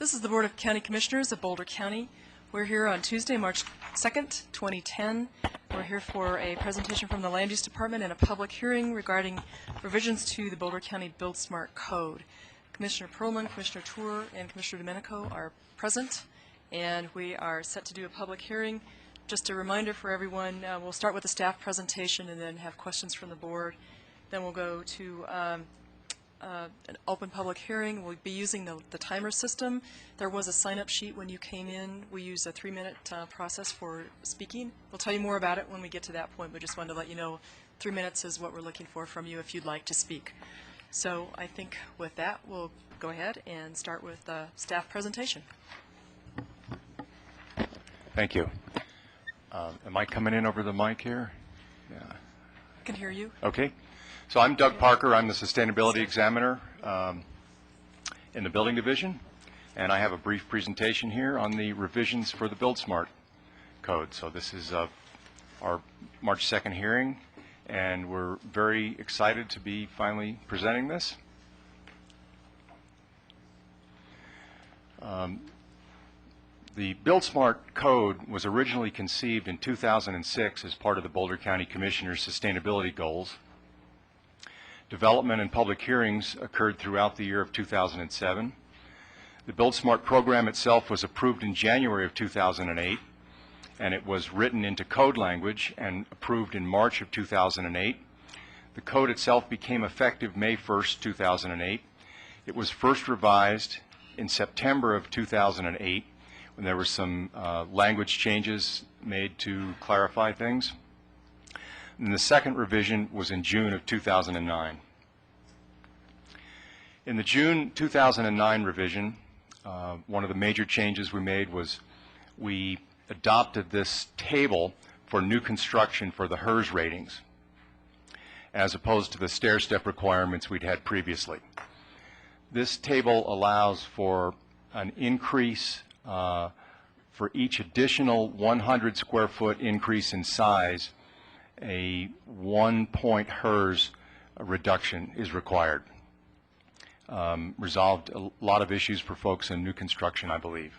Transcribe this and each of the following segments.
This is the Board of County Commissioners of Boulder County. We're here on Tuesday, March 2nd, 2010. We're here for a presentation from the Land Use Department and a public hearing regarding revisions to the Boulder County BuildSmart Code. Commissioner Perlman, Commissioner Tour, and Commissioner Domenico are present, and we are set to do a public hearing. Just a reminder for everyone, we'll start with a staff presentation and then have questions from the board. Then we'll go to an open public hearing. We'll be using the timer system. There was a sign-up sheet when you came in. We use a 3-minute process for speaking. We'll tell you more about it when we get to that point, but just wanted to let you know 3 minutes is what we're looking for from you if you'd like to speak. So I think with that, we'll go ahead and start with the staff presentation. Thank you. Am I coming in over the mic here? Yeah. I can hear you. Okay. So I'm Doug Parker. I'm the Sustainability Examiner in the Building Division, and I have a brief presentation here on the revisions for the BuildSmart Code. So this is our March 2nd hearing, and we're very excited to be finally presenting this. The BuildSmart Code was originally conceived in 2006 as part of the Boulder County Commissioner's sustainability goals. Development and public hearings occurred throughout the year of 2007. The BuildSmart program itself was approved in January of 2008, and it was written into code language and approved in March of 2008. The code itself became effective May 1st, 2008. It was first revised in September of 2008 when there were some language changes made to clarify things. And the second revision was in June of 2009. In the June 2009 revision, one of the major changes we made was we adopted this table for new construction for the HERS ratings, as opposed to the stair-step requirements we'd had previously. This table allows for an increase for each additional 100 square foot increase in size. A 1-point HERS reduction is required. Resolved a lot of issues for folks in new construction, I believe.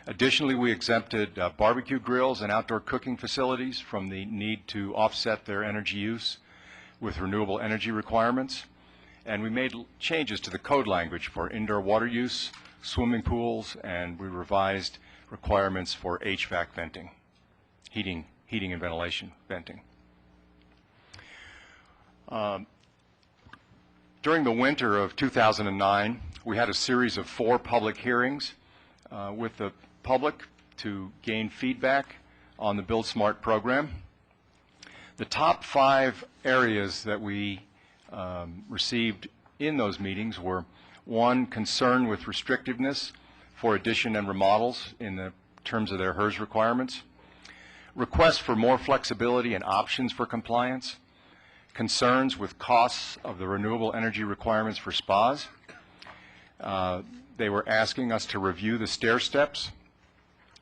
Additionally, we exempted barbecue grills and outdoor cooking facilities from the need to offset their energy use with renewable energy requirements. And we made changes to the code language for indoor water use, swimming pools, and we revised requirements for HVAC venting, heating and ventilation venting. During the winter of 2009, we had a series of 4 public hearings with the public to gain feedback on the BuildSmart program. The top 5 areas that we received in those meetings were: 1, concern with restrictiveness for addition and remodels in the terms of their HERS requirements; requests for more flexibility and options for compliance; concerns with costs of the renewable energy requirements for spas. They were asking us to review the stair steps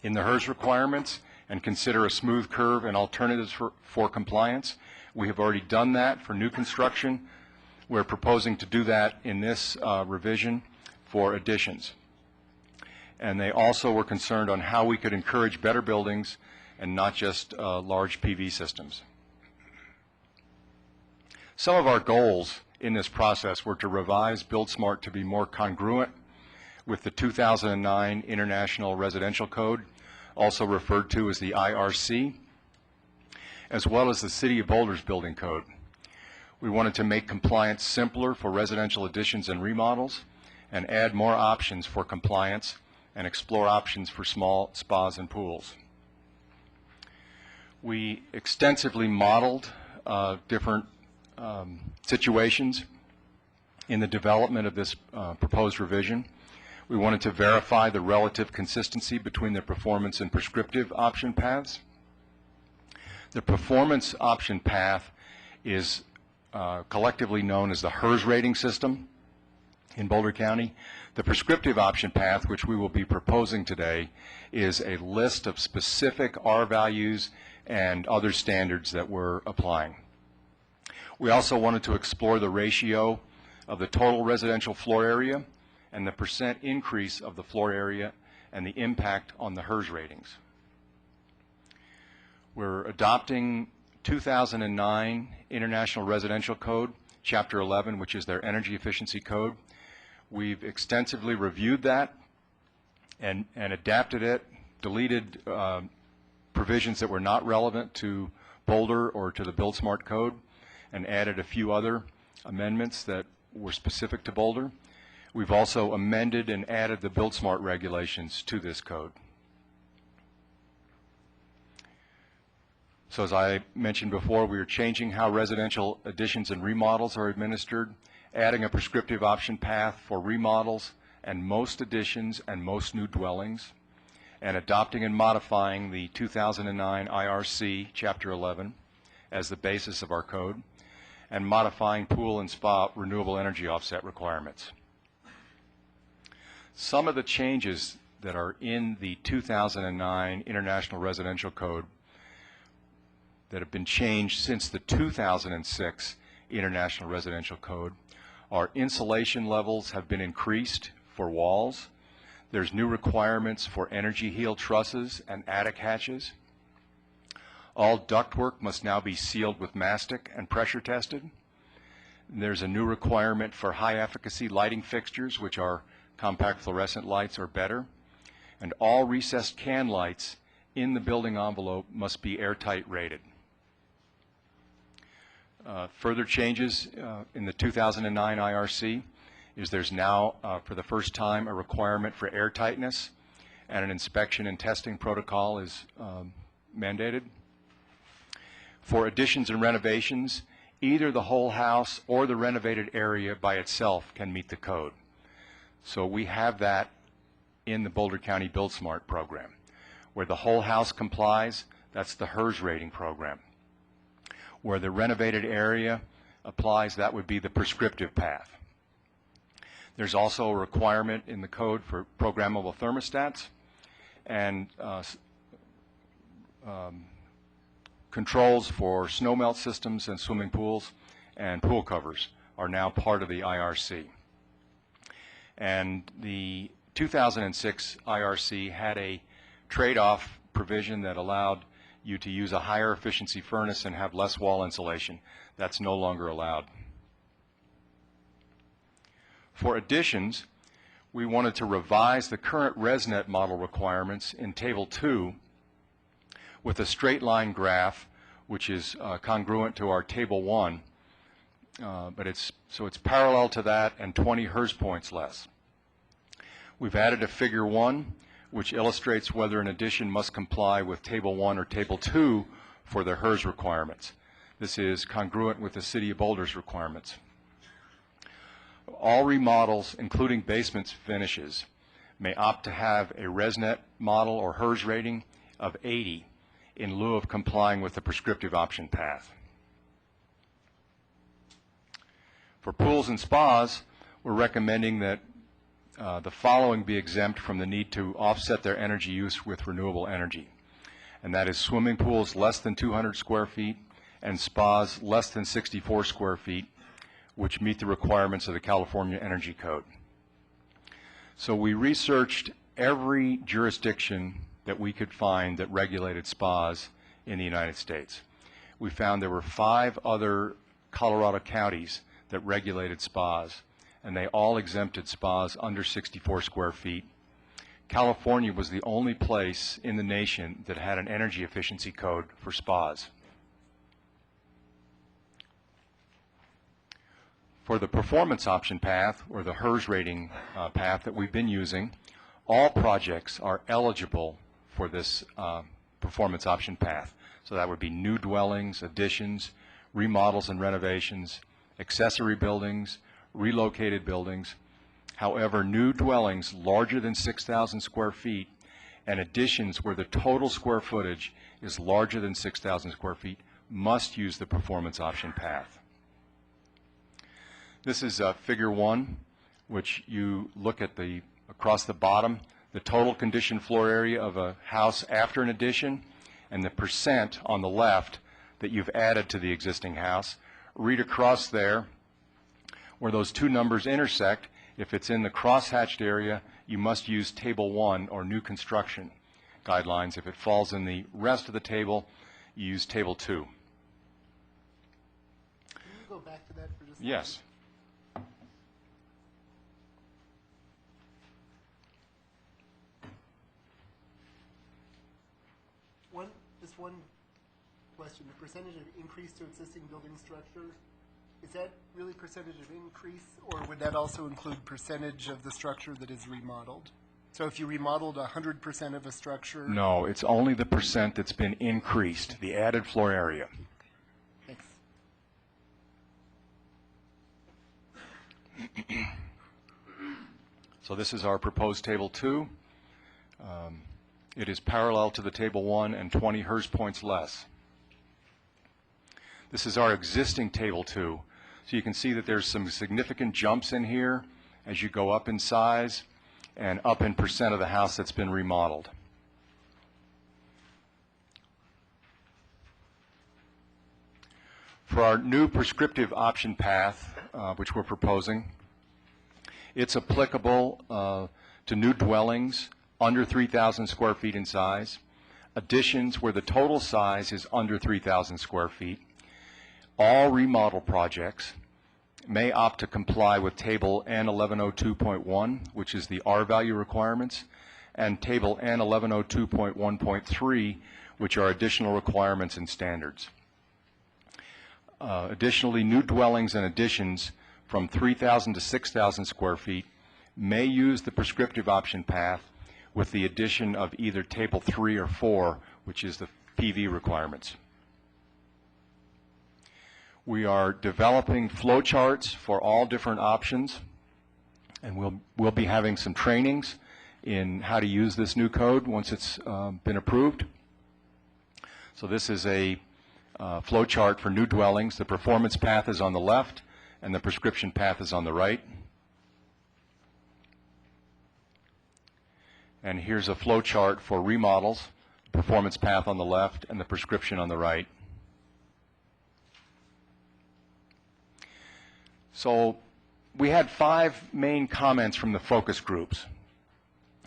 in the HERS requirements and consider a smooth curve and alternatives for compliance. We have already done that for new construction. We're proposing to do that in this revision for additions. And they also were concerned on how we could encourage better buildings and not just large PV systems. Some of our goals in this process were to revise BuildSmart to be more congruent with the 2009 International Residential Code, also referred to as the IRC, as well as the City of Boulder's Building Code. We wanted to make compliance simpler for residential additions and remodels and add more options for compliance and explore options for small spas and pools. We extensively modeled different situations in the development of this proposed revision. We wanted to verify the relative consistency between the performance and prescriptive option paths. The performance option path is collectively known as the HERS rating system in Boulder County. The prescriptive option path, which we will be proposing today, is a list of specific R values and other standards that we're applying. We also wanted to explore the ratio of the total residential floor area and the percent increase of the floor area and the impact on the HERS ratings. We're adopting 2009 International Residential Code, Chapter 11, which is their energy efficiency code. We've extensively reviewed that and adapted it, deleted provisions that were not relevant to Boulder or to the BuildSmart code, and added a few other amendments that were specific to Boulder. We've also amended and added the BuildSmart regulations to this code. So as I mentioned before, we are changing how residential additions and remodels are administered, adding a prescriptive option path for remodels and most additions and most new dwellings, and adopting and modifying the 2009 IRC Chapter 11 as the basis of our code, and modifying pool and spa renewable energy offset requirements. Some of the changes that are in the 2009 International Residential Code that have been changed since the 2006 International Residential Code are insulation levels have been increased for walls. There's new requirements for energy heel trusses and attic hatches. All ductwork must now be sealed with mastic and pressure tested. There's a new requirement for high efficacy lighting fixtures, which are compact fluorescent lights or better. And all recessed can lights in the building envelope must be airtight rated. Further changes in the 2009 IRC is there's now, for the first time, a requirement for airtightness, and an inspection and testing protocol is mandated. For additions and renovations, either the whole house or the renovated area by itself can meet the code. So we have that in the Boulder County BuildSmart program. Where the whole house complies, that's the HERS rating program. Where the renovated area applies, that would be the prescriptive path. There's also a requirement in the code for programmable thermostats, and controls for snow melt systems and swimming pools and pool covers are now part of the IRC. And the 2006 IRC had a trade-off provision that allowed you to use a higher efficiency furnace and have less wall insulation. That's no longer allowed. For additions, we wanted to revise the current ResNet model requirements in Table 2 with a straight line graph, which is congruent to our Table 1, but it's parallel to that and 20 HERS points less. We've added a Figure 1, which illustrates whether an addition must comply with Table 1 or Table 2 for their HERS requirements. This is congruent with the City of Boulder's requirements. All remodels, including basements finishes, may opt to have a ResNet model or HERS rating of 80 in lieu of complying with the prescriptive option path. For pools and spas, we're recommending that the following be exempt from the need to offset their energy use with renewable energy, and that is swimming pools less than 200 square feet and spas less than 64 square feet, which meet the requirements of the California Energy Code. So we researched every jurisdiction that we could find that regulated spas in the United States. We found there were 5 other Colorado counties that regulated spas, and they all exempted spas under 64 square feet. California was the only place in the nation that had an energy efficiency code for spas. For the performance option path, or the HERS rating path that we've been using, all projects are eligible for this performance option path. So that would be new dwellings, additions, remodels and renovations, accessory buildings, relocated buildings. However, new dwellings larger than 6,000 square feet and additions where the total square footage is larger than 6,000 square feet must use the performance option path. This is Figure 1, which you look at across the bottom, the total conditioned floor area of a house after an addition, and the percent on the left that you've added to the existing house. Read across there where those two numbers intersect, If it's in the crosshatched area, you must use Table 1 or new construction guidelines. If it falls in the rest of the table, you use Table 2. Can you go back to that for just a second? Yes. Just one question. The percentage of increase to existing building structure, is that really percentage of increase, or would that also include percentage of the structure that is remodeled? So if you remodeled 100% of a structure? No, it's only the percent that's been increased, the added floor area. Thanks. So this is our proposed Table 2. It is parallel to the Table 1 and 20 HERS points less. This is our existing Table 2. So you can see that there's some significant jumps in here as you go up in size and up in percent of the house that's been remodeled. For our new prescriptive option path, which we're proposing, it's applicable to new dwellings under 3,000 square feet in size, additions where the total size is under 3,000 square feet. All remodel projects may opt to comply with Table N1102.1, which is the R value requirements, and Table N1102.1.3, which are additional requirements and standards. Additionally, new dwellings and additions from 3,000 to 6,000 square feet may use the prescriptive option path with the addition of either Table 3 or 4, which is the PV requirements. We are developing flow charts for all different options, and we'll be having some trainings in how to use this new code once it's been approved. So this is a flow chart for new dwellings. The performance path is on the left, and the prescription path is on the right. And here's a flow chart for remodels, performance path on the left and the prescription on the right. So we had 5 main comments from the focus groups.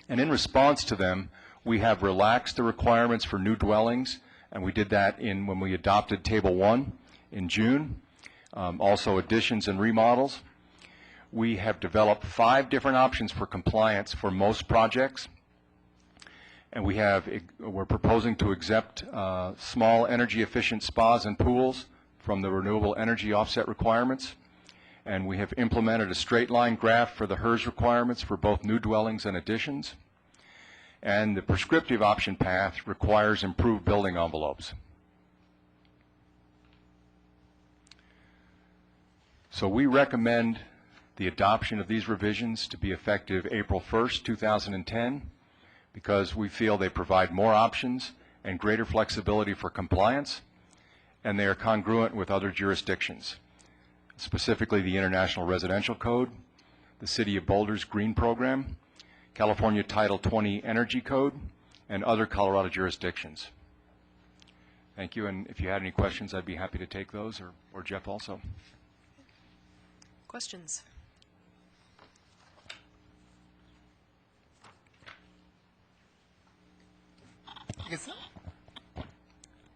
And in response to them, we have relaxed the requirements for new dwellings, and we did that when we adopted Table 1 in June. Also additions and remodels. We have developed 5 different options for compliance for most projects. And we're proposing to exempt small energy efficient spas and pools from the renewable energy offset requirements. And we have implemented a straight line graph for the HERS requirements for both new dwellings and additions. And the prescriptive option path requires improved building envelopes. So we recommend the adoption of these revisions to be effective April 1st, 2010. Because we feel they provide more options and greater flexibility for compliance, and they are congruent with other jurisdictions, specifically the International Residential Code, the City of Boulder's Green Program, California Title 20 Energy Code, and other Colorado jurisdictions. Thank you, and if you had any questions, I'd be happy to take those, or Jeff also. Questions?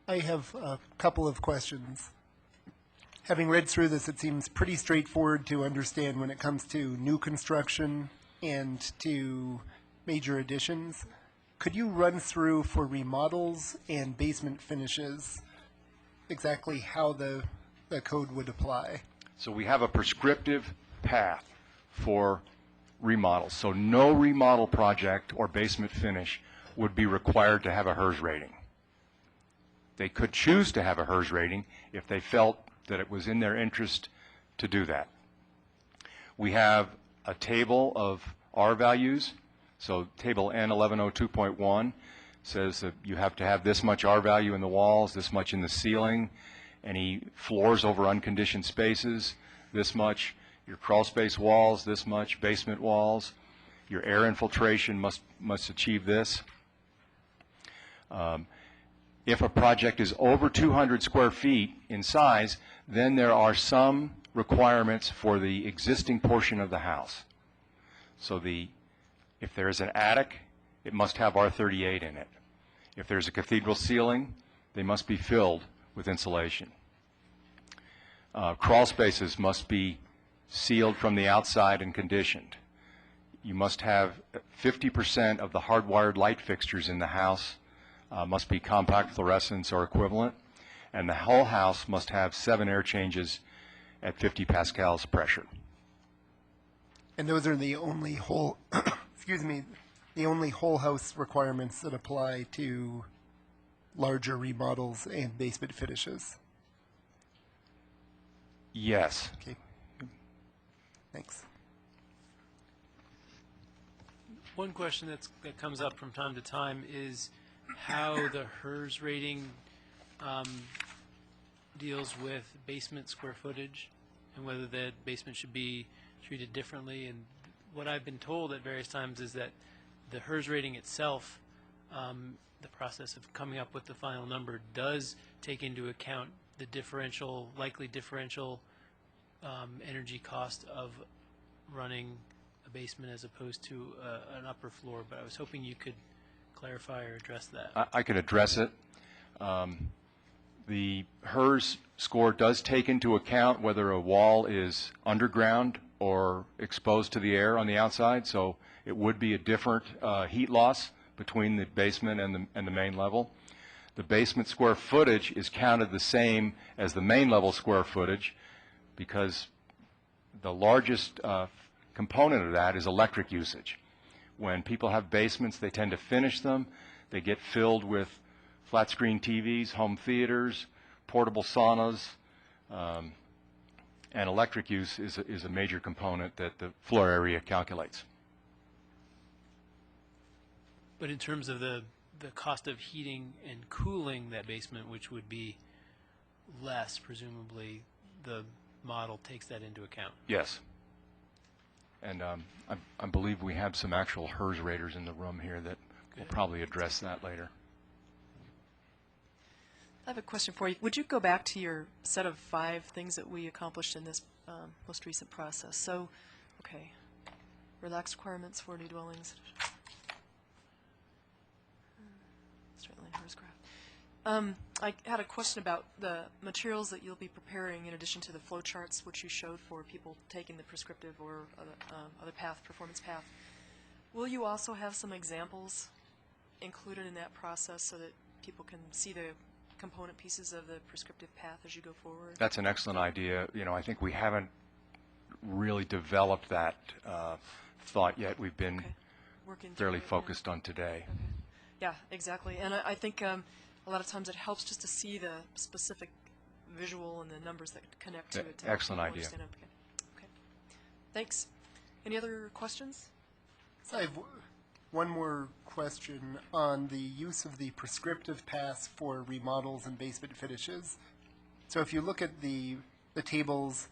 I have a couple of questions. Having read through this, it seems pretty straightforward to understand when it comes to new construction and to major additions. Could you run through for remodels and basement finishes exactly how the code would apply? So we have a prescriptive path for remodels. So no remodel project or basement finish would be required to have a HERS rating. They could choose to have a HERS rating if they felt that it was in their interest to do that. We have a table of R values. So Table N1102.1 says that you have to have this much R value in the walls, this much in the ceiling, any floors over unconditioned spaces, this much, your crawl space walls, this much, basement walls, your air infiltration must achieve this. If a project is over 200 square feet in size, then there are some requirements for the existing portion of the house. So if there is an attic, it must have R38 in it. If there's a cathedral ceiling, they must be filled with insulation. Crawl spaces must be sealed from the outside and conditioned. You must have 50% of the hardwired light fixtures in the house must be compact fluorescence or equivalent, and the whole house must have 7 air changes at 50 pascals pressure. And those are the only whole, excuse me, the only whole house requirements that apply to larger remodels and basement finishes. Yes. Okay. Thanks. One question that comes up from time to time is how the HERS rating deals with basement square footage and whether the basement should be treated differently. And what I've been told at various times is that the HERS rating itself, the process of coming up with the final number, does take into account the likely differential energy cost of running a basement as opposed to an upper floor. But I was hoping you could clarify or address that. I can address it. The HERS score does take into account whether a wall is underground or exposed to the air on the outside, so it would be a different heat loss between the basement and the main level. The basement square footage is counted the same as the main level square footage because the largest component of that is electric usage. When people have basements, they tend to finish them. They get filled with flat screen TVs, home theaters, portable saunas, and electric use is a major component that the floor area calculates. But in terms of the cost of heating and cooling that basement, which would be less, presumably, the model takes that into account. Yes. And I believe we have some actual HERS raters in the room here that will probably address that later. I have a question for you. Would you go back to your set of 5 things that we accomplished in this most recent process? So, okay, relaxed requirements for new dwellings. Certainly, HERS graph. I had a question about the materials that you'll be preparing in addition to the flow charts, which you showed for people taking the prescriptive or other path, performance path. Will you also have some examples included in that process so that people can see the component pieces of the prescriptive path as you go forward? That's an excellent idea. You know, I think we haven't really developed that thought yet. We've been fairly focused on today. Okay. Yeah, exactly. And I think a lot of times it helps just to see the specific visual and the numbers that connect to it. To excellent help idea. understand it. Okay. Thanks. Any other questions? I have one more question on the use of the prescriptive paths for remodels and basement finishes. So if you look at the tables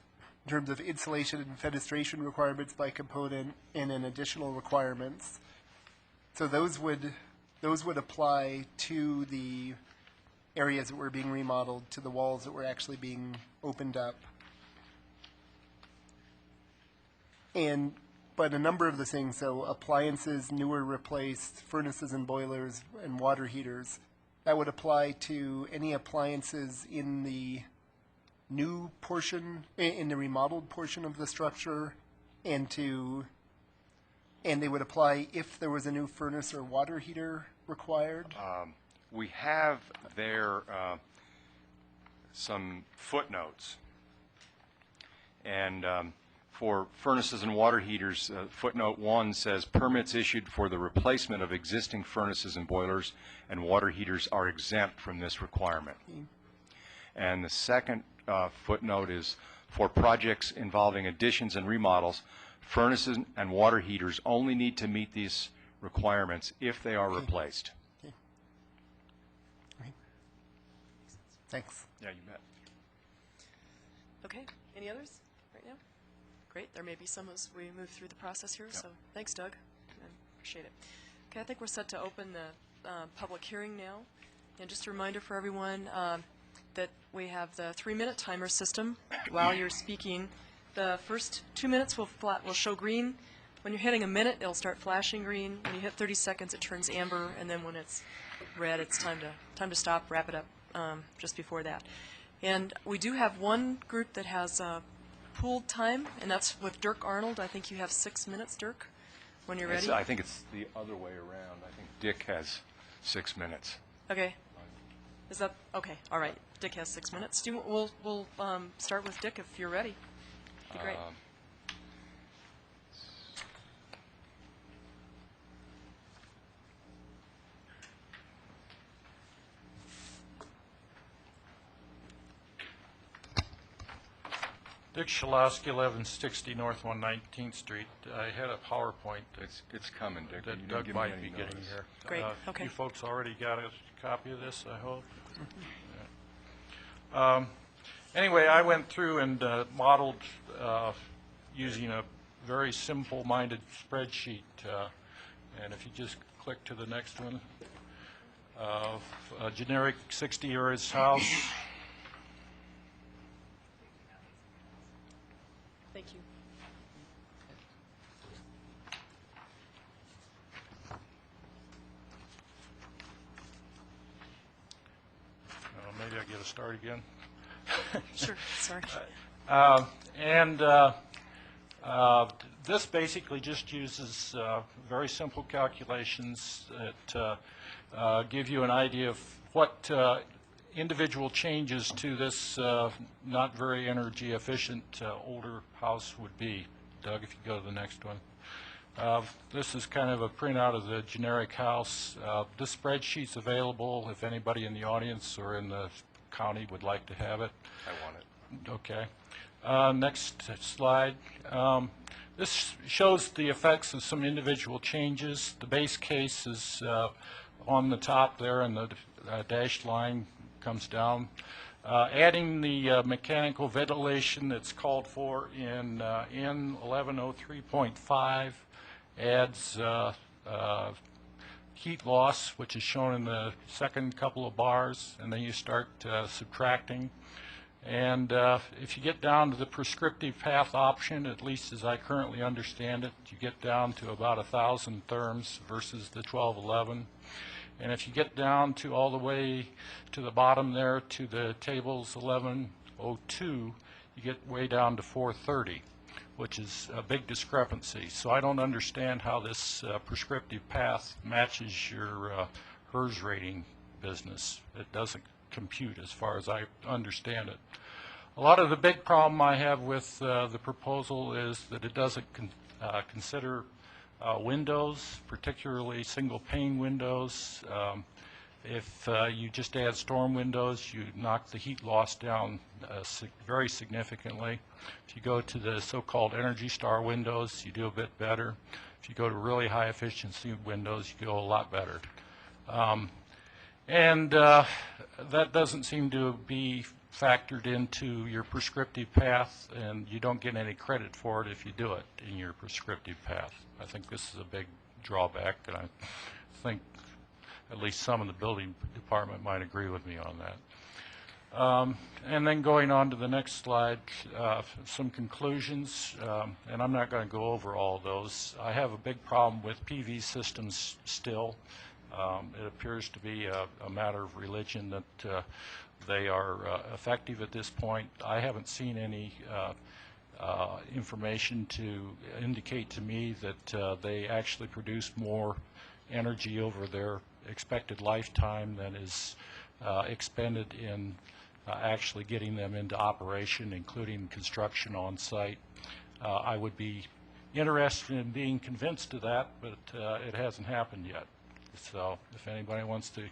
in terms of insulation and fenestration requirements by component and then additional requirements, so those would apply to the areas that were being remodeled, to the walls that were actually being opened up. But a number of the things, so appliances, new or replaced, furnaces and boilers, and water heaters, that would apply to any appliances in the new portion, in the remodeled portion of the structure, and they would apply if there was a new furnace or water heater required. We have there some footnotes. And for furnaces and water heaters, footnote 1 says permits issued for the replacement of existing furnaces and boilers and water heaters are exempt from this requirement. And the second footnote is for projects involving additions and remodels, furnaces and water heaters only need to meet these requirements if they are replaced. Thanks. Yeah, you bet. Okay. Any others right now? Great. There may be some as we move through the process here. So thanks, Doug. I appreciate it. Okay, I think we're set to open the public hearing now. And just a reminder for everyone that we have the 3-minute timer system. While you're speaking, the first 2 minutes will show green. When you're hitting a minute, it'll start flashing green. When you hit 30 seconds, it turns amber, and then when it's red, it's time to stop, wrap it up just before that. And we do have one group that has pooled time, and that's with Dirk Arnold. I think you have 6 minutes, Dirk, when you're ready. I think it's the other way around. I think Dick has 6 minutes. Okay. Is that okay? All right. Dick has 6 minutes. We'll start with Dick if you're ready. Be great. Dick Shalowski, 1160 North 119th Street. I had a PowerPoint It's coming, Dick. that You didn't Doug give me might any be getting notice. here. Great, okay. You folks already got a copy of this, I hope? Anyway, I went through and modeled using a very simple-minded spreadsheet. And if you just click to the next one, a generic 60-year-old house. Thank you. Maybe I get a start again. Sure. Sorry. This basically just uses very simple calculations that give you an idea of what individual changes to this not very energy efficient older house would be. Doug, if you go to the next one. This is kind of a printout of the generic house. This spreadsheet's available if anybody in the audience or in the county would like to have it. I want it. Okay. Next slide. This shows the effects of some individual changes. The base case is on the top there, and the dashed line comes down. Adding the mechanical ventilation that's called for in N1103.5 adds heat loss, which is shown in the second couple of bars, and then you start subtracting. And if you get down to the prescriptive path option, at least as I currently understand it, you get down to about 1,000 therms versus the 1211. And if you get down to all the way to the bottom there to the tables 1102, you get way down to 430, which is a big discrepancy. So I don't understand how this prescriptive path matches your HERS rating business. It doesn't compute as far as I understand it. A lot of the big problem I have with the proposal is that it doesn't consider windows, particularly single pane windows. If you just add storm windows, you knock the heat loss down very significantly. If you go to the so-called Energy Star windows, you do a bit better. If you go to really high efficiency windows, you go a lot better. That doesn't seem to be factored into your prescriptive path, and you don't get any credit for it if you do it in your prescriptive path. I think this is a big drawback, and I think at least some in the building department might agree with me on that. And then going on to the next slide, some conclusions, and I'm not going to go over all those. I have a big problem with PV systems still. It appears to be a matter of religion that they are effective at this point. I haven't seen any information to indicate to me that they actually produce more energy over their expected lifetime than is expended in actually getting them into operation, including construction on site. I would be interested in being convinced of that, but it hasn't happened yet. So if anybody wants to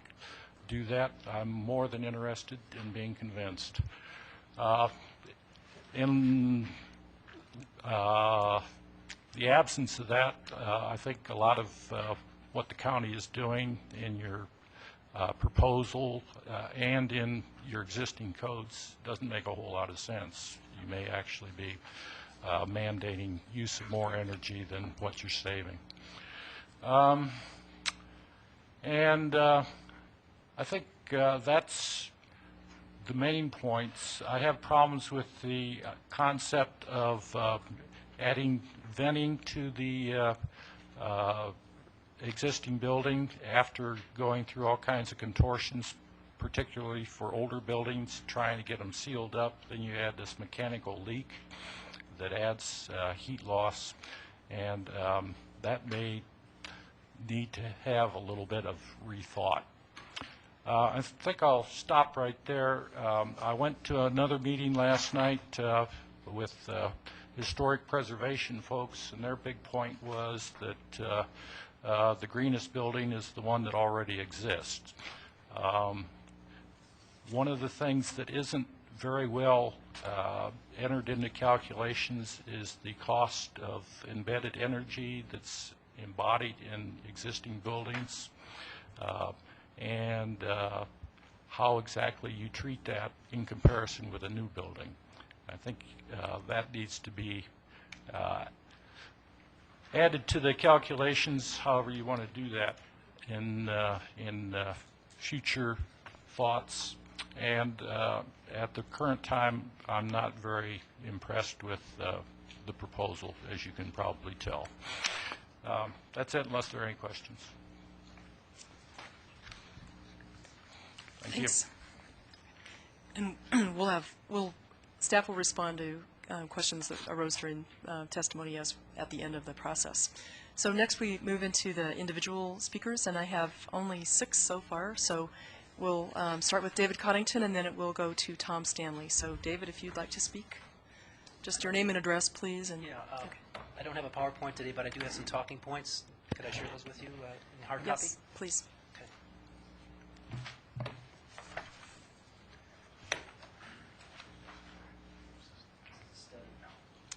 do that, I'm more than interested in being convinced. In the absence of that, I think a lot of what the county is doing in your proposal and in your existing codes doesn't make a whole lot of sense. You may actually be mandating use of more energy than what you're saving. I think that's the main points. I have problems with the concept of adding venting to the existing building after going through all kinds of contortions, particularly for older buildings, trying to get them sealed up. Then you add this mechanical leak that adds heat loss, and that may need to have a little bit of rethought. I think I'll stop right there. I went to another meeting last night with historic preservation folks, and their big point was that the greenest building is the one that already exists. One of the things that isn't very well entered into calculations is the cost of embedded energy that's embodied in existing buildings, and how exactly you treat that in comparison with a new building. I think that needs to be added to the calculations, however you want to do that, in future thoughts. And at the current time, I'm not very impressed with the proposal, as you can probably tell. That's it, unless there are any questions. Thank Thanks. And staff will respond to questions that arose during testimony at the end of the process. So next we move into the individual speakers, and I have only 6 so far. So we'll start with David Codington, and then it will go to Tom Stanley. So David, if you'd like to speak, just your name and address, please. And Yeah, I don't have a PowerPoint today, but I do have some talking points. Could I share those with you in hard copy? Yes, please. Okay.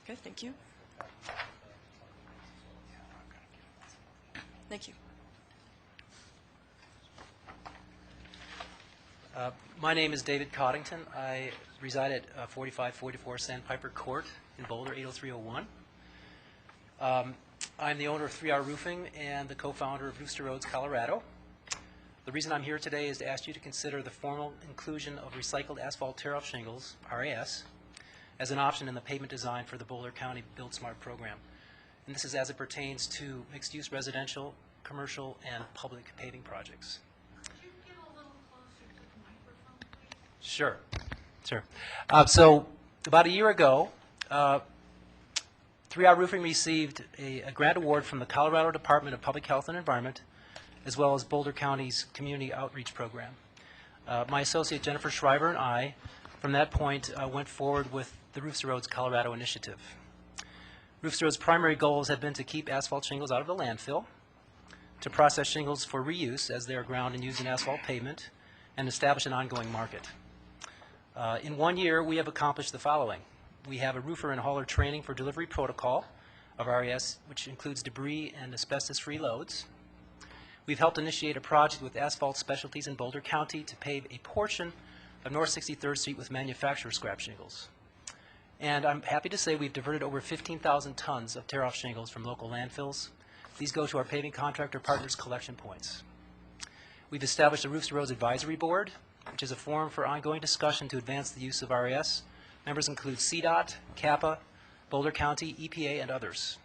Okay, thank you. Thank you. My name is David Codington. I reside at 4544 Sandpiper Court in Boulder, 80301. I'm the owner of 3R Roofing and the co-founder of Rooster Roads, Colorado. The reason I'm here today is to ask you to consider the formal inclusion of recycled asphalt tear-off shingles, RAS, as an option in the pavement design for the Boulder County BuildSmart program. And this is as it pertains to mixed-use residential, commercial, and public paving projects. Sure, sure. So about a year ago, 3R Roofing received a grant award from the Colorado Department of Public Health and Environment, as well as Boulder County's Community Outreach Program. My associate Jennifer Schreiber and I, from that point, went forward with the Roofs Roads Colorado initiative. Roofs Roads' primary goals have been to keep asphalt shingles out of the landfill, to process shingles for reuse as they are ground and used in asphalt pavement, and establish an ongoing market. In 1 year, we have accomplished the following. We have a roofer and hauler training for delivery protocol of RES, which includes debris and asbestos-free loads. We've helped initiate a project with Asphalt Specialties in Boulder County to pave a portion of North 63rd Street with manufacturer scrap shingles. And I'm happy to say we've diverted over 15,000 tons of tear-off shingles from local landfills. These go to our paving contractor partners' collection points. We've established a Roofs Roads Advisory Board, which is a forum for ongoing discussion to advance the use of RAS. Members include CDOT, CAPA, Boulder County, EPA, and others.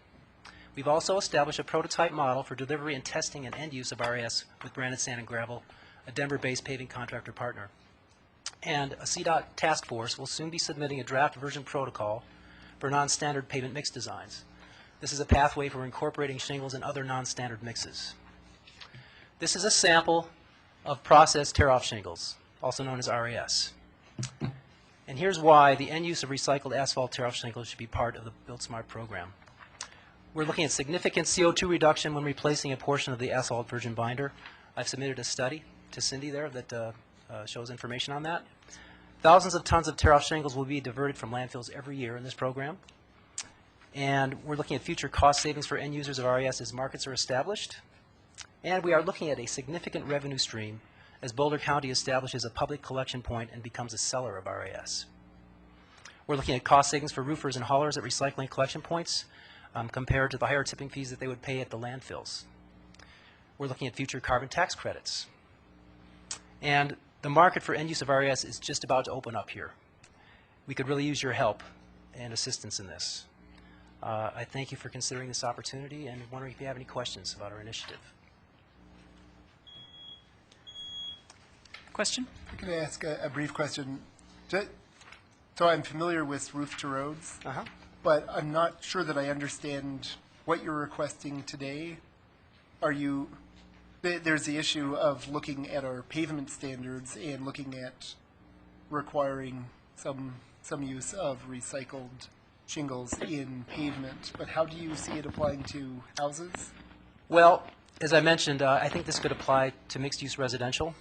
We've also established a prototype model for delivery and testing and end use of RAS with Granite Sand and Gravel, a Denver-based paving contractor partner. And a CDOT task force will soon be submitting a draft version protocol for non-standard pavement mix designs. This is a pathway for incorporating shingles and other non-standard mixes. This is a sample of processed tear-off shingles, also known as RAS. And here's why the end use of recycled asphalt tear-off shingles should be part of the BuildSmart program. We're looking at significant CO2 reduction when replacing a portion of the asphalt virgin binder. I've submitted a study to Cindy there that shows information on that. Thousands of tons of tear-off shingles will be diverted from landfills every year in this program. And we're looking at future cost savings for end users of RAS as markets are established. And we are looking at a significant revenue stream as Boulder County establishes a public collection point and becomes a seller of RAS. We're looking at cost savings for roofers and haulers at recycling collection points compared to the higher tipping fees that they would pay at the landfills. We're looking at future carbon tax credits. And the market for end use of RAS is just about to open up here. We could really use your help and assistance in this. I thank you for considering this opportunity and wondering if you have any questions about our initiative. Question? Can I ask a brief question? So I'm familiar with roof to roads, but I'm not sure that I understand what you're requesting today. There's the issue of looking at our pavement standards and looking at requiring some use of recycled shingles in pavement, but how do you see it applying to houses? Well, as I mentioned, I think this could apply to mixed-use residential,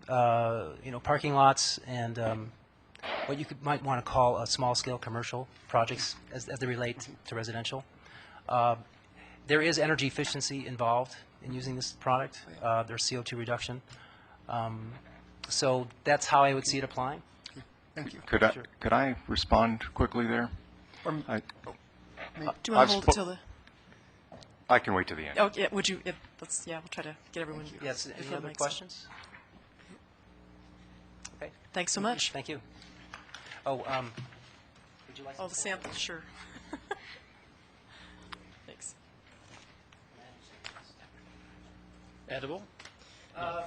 parking lots, and what you might want to call small-scale commercial projects as they relate to residential. There is energy efficiency involved in using this product. There's CO2 reduction. So that's how I would see it applying. Thank you. Could I respond quickly there? Do you want to hold it till the? I can wait to the end. Oh, yeah. Would you? We'll try to get everyone. Yes. if Any that other makes sense. questions? Okay. Thanks so much. Thank you. Oh, would you like? Oh, the sample, sure. Thanks. Edible?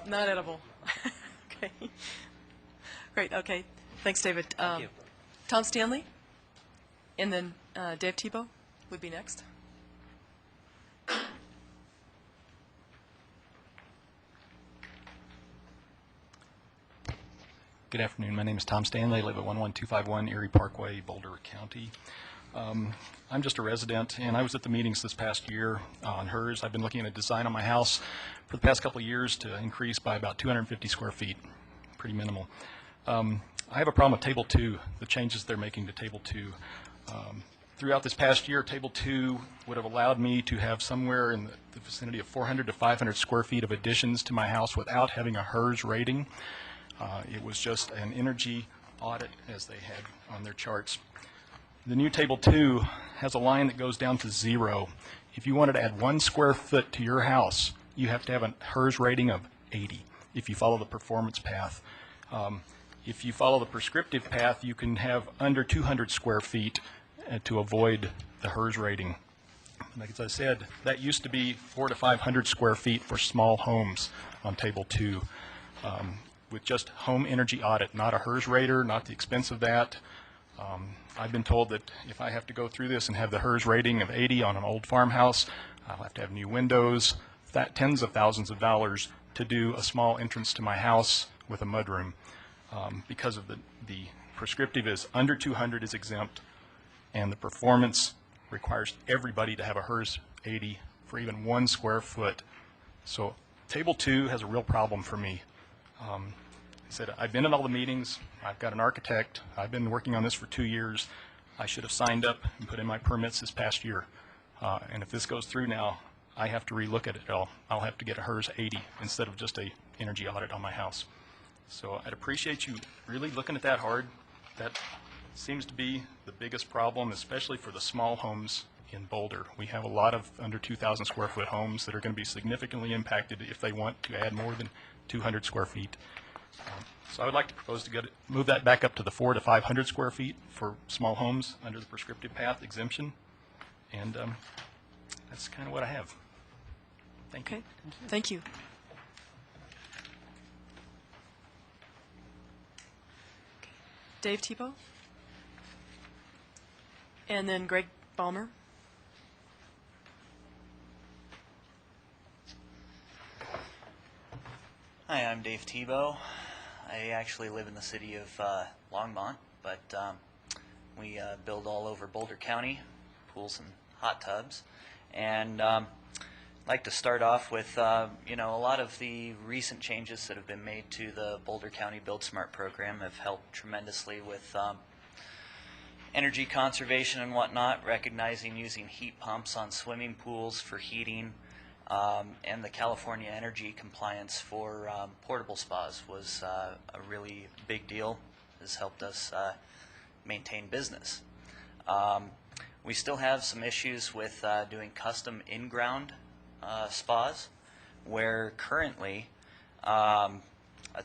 Not edible. Okay. Great. Okay. Thanks, David. Thank you. Tom Stanley, and then Dave Tebow would be next. Good afternoon. My name is Tom Stanley. I live at 11251 Erie Parkway, Boulder County. I'm just a resident, and I was at the meetings this past year on HERS. I've been looking at a design on my house for the past couple of years to increase by about 250 square feet. Pretty minimal. I have a problem with Table 2, the changes they're making to Table 2. Throughout this past year, Table 2 would have allowed me to have somewhere in the vicinity of 400 to 500 square feet of additions to my house without having a HERS rating. It was just an energy audit, as they had on their charts. The new Table 2 has a line that goes down to 0. If you wanted to add 1 square foot to your house, you have to have a HERS rating of 80 if you follow the performance path. If you follow the prescriptive path, you can have under 200 square feet to avoid the HERS rating. Like as I said, that used to be 400 to 500 square feet for small homes on Table 2. With just home energy audit, not a HERS rater, not the expense of that. I've been told that if I have to go through this and have the HERS rating of 80 on an old farmhouse, I'll have to have new windows, tens of thousands of dollars to do a small entrance to my house with a mudroom. Because of the prescriptive is under 200 is exempt, and the performance requires everybody to have a HERS 80 for even 1 square foot. So Table 2 has a real problem for me. I said, I've been at all the meetings, I've got an architect, I've been working on this for 2 years. I should have signed up and put in my permits this past year. And if this goes through now, I have to relook at it all. I'll have to get a HERS 80 instead of just a energy audit on my house. So I'd appreciate you really looking at that hard. That seems to be the biggest problem, especially for the small homes in Boulder. We have a lot of under 2,000 square foot homes that are going to be significantly impacted if they want to add more than 200 square feet. So I would like to propose to move that back up to the 400 to 500 square feet for small homes under the prescriptive path exemption. And that's kind of what I have. Thank you. Okay. Thank you. Dave Tebow, and then Greg Balmer. Hi, I'm Dave Tebow. I actually live in the city of Longmont, but we build all over Boulder County, pools and hot tubs. And I'd like to start off with, a lot of the recent changes that have been made to the Boulder County BuildSmart program have helped tremendously with energy conservation and whatnot, recognizing using heat pumps on swimming pools for heating. And the California energy compliance for portable spas was a really big deal. This helped us maintain business. We still have some issues with doing custom in-ground spas, where currently a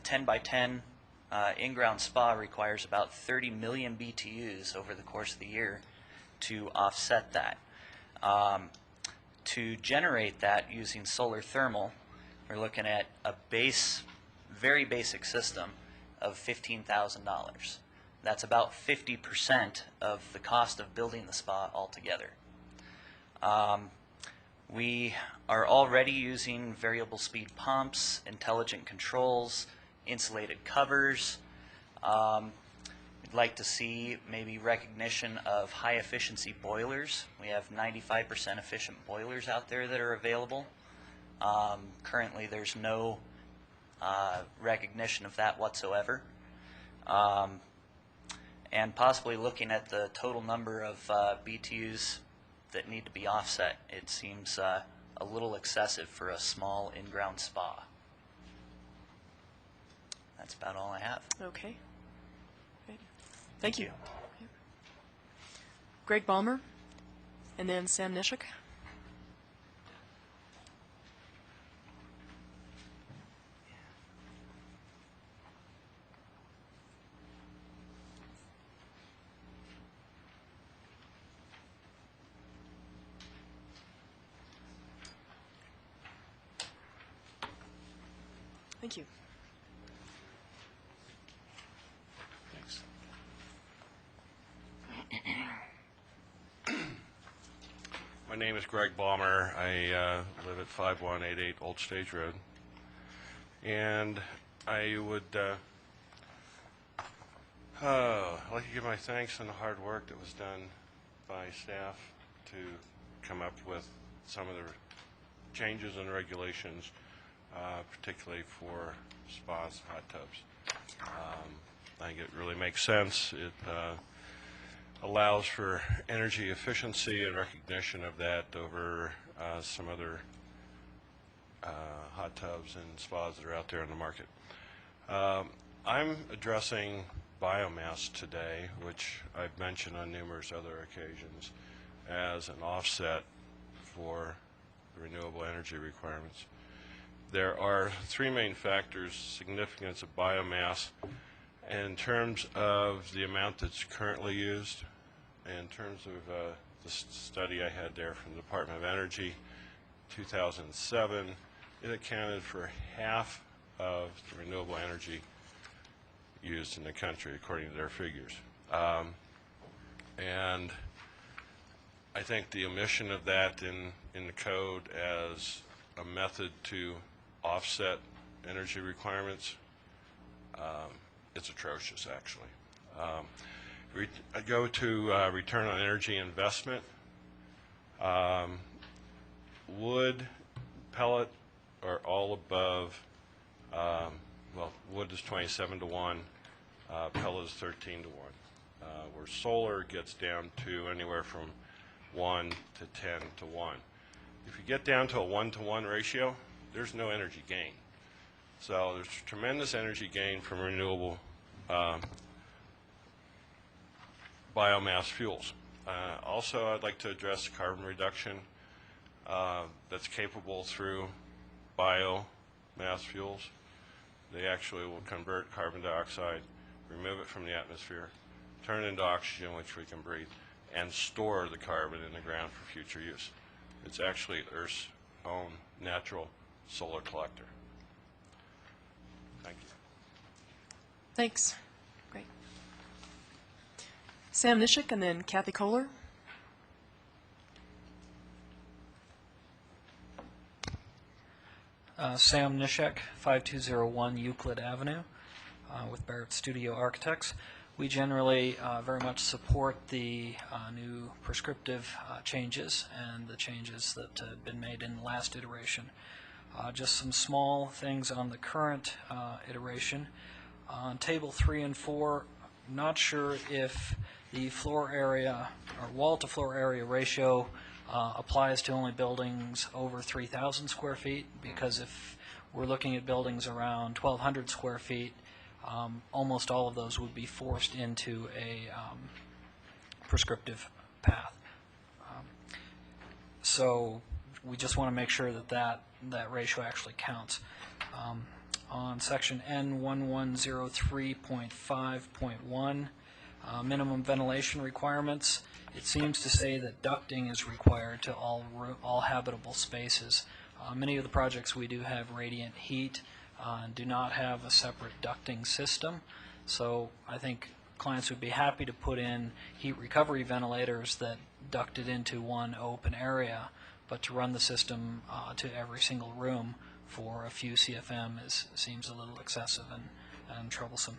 10 by 10 in-ground spa requires about 30 million BTUs over the course of the year to offset that. To generate that using solar thermal, we're looking at a very basic system of $15,000. That's about 50% of the cost of building the spa altogether. We are already using variable speed pumps, intelligent controls, insulated covers. We'd like to see maybe recognition of high efficiency boilers. We have 95% efficient boilers out there that are available. Currently there's no recognition of that whatsoever. And possibly looking at the total number of BTUs that need to be offset. It seems a little excessive for a small in-ground spa. That's about all I have. Okay. Great. Thank you. Greg Balmer, and then Sam Nishik. Thank you. Thanks. My name is Greg Balmer. I live at 5188 Old Stage Road. And I would like to give my thanks on the hard work that was done by staff to come up with some of the changes and regulations, particularly for spas, hot tubs. I think it really makes sense. It allows for energy efficiency and recognition of that over some other hot tubs and spas that are out there in the market. I'm addressing biomass today, which I've mentioned on numerous other occasions, as an offset for the renewable energy requirements. There are three main factors: significance of biomass in terms of the amount that's currently used, in terms of the study I had there from the Department of Energy, 2007, it accounted for half of the renewable energy used in the country, according to their figures. And I think the omission of that in the code as a method to offset energy requirements, it's atrocious, actually. I go to return on energy investment. Wood, pellet are all above, well, wood is 27 to 1, pellet is 13 to 1, where solar gets down to anywhere from 1 to 10 to 1. If you get down to a 1-to-1 ratio, there's no energy gain. So there's tremendous energy gain from renewable biomass fuels. Also, I'd like to address carbon reduction that's capable through biomass fuels. They actually will convert carbon dioxide, remove it from the atmosphere, turn it into oxygen, which we can breathe, and store the carbon in the ground for future use. It's actually Earth's own natural solar collector. Thank you. Thanks. Great. Sam Nishik, and then Kathy Kohler. Sam Nishek, 5201 Euclid Avenue, with Barrett Studio Architects. We generally very much support the new prescriptive changes and the changes that have been made in the last iteration. Just some small things on the current iteration. On table 3 and 4, not sure if the floor area or wall to floor area ratio applies to only buildings over 3,000 square feet, because if we're looking at buildings around 1,200 square feet, almost all of those would be forced into a prescriptive path. So we just want to make sure that that ratio actually counts. On section N1103.5.1, Minimum ventilation requirements, it seems to say that ducting is required to all habitable spaces. Many of the projects we do have radiant heat and do not have a separate ducting system. So I think clients would be happy to put in heat recovery ventilators that ducted into one open area, but to run the system to every single room for a few CFM seems a little excessive and troublesome.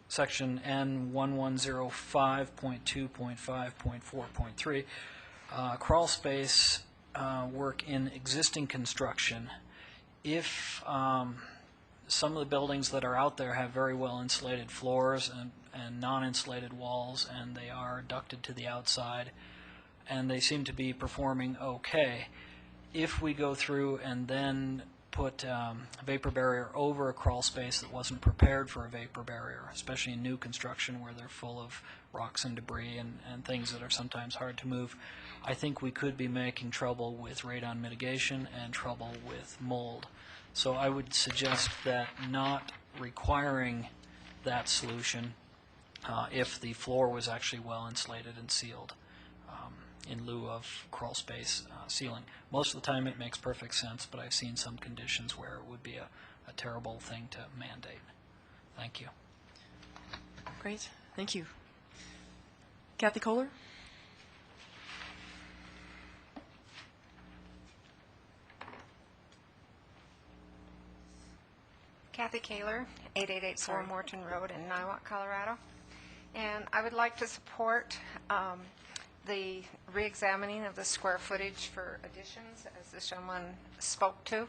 Section N1105.2.5.4.3, crawl space work in existing construction. If some of the buildings that are out there have very well insulated floors and non-insulated walls, and they are ducted to the outside, and they seem to be performing okay. If we go through and then put a vapor barrier over a crawl space that wasn't prepared for a vapor barrier, especially in new construction where they're full of rocks and debris and things that are sometimes hard to move, I think we could be making trouble with radon mitigation and trouble with mold. So I would suggest that not requiring that solution if the floor was actually well insulated and sealed in lieu of crawl space sealing. Most of the time it makes perfect sense, but I've seen some conditions where it would be a terrible thing to mandate. Thank you. Great, thank you. Kathy Kohler? Kathy Kaler, 8884 Morton Road in Niwot, Colorado. And I would like to support the re-examining of the square footage for additions, as this gentleman spoke to,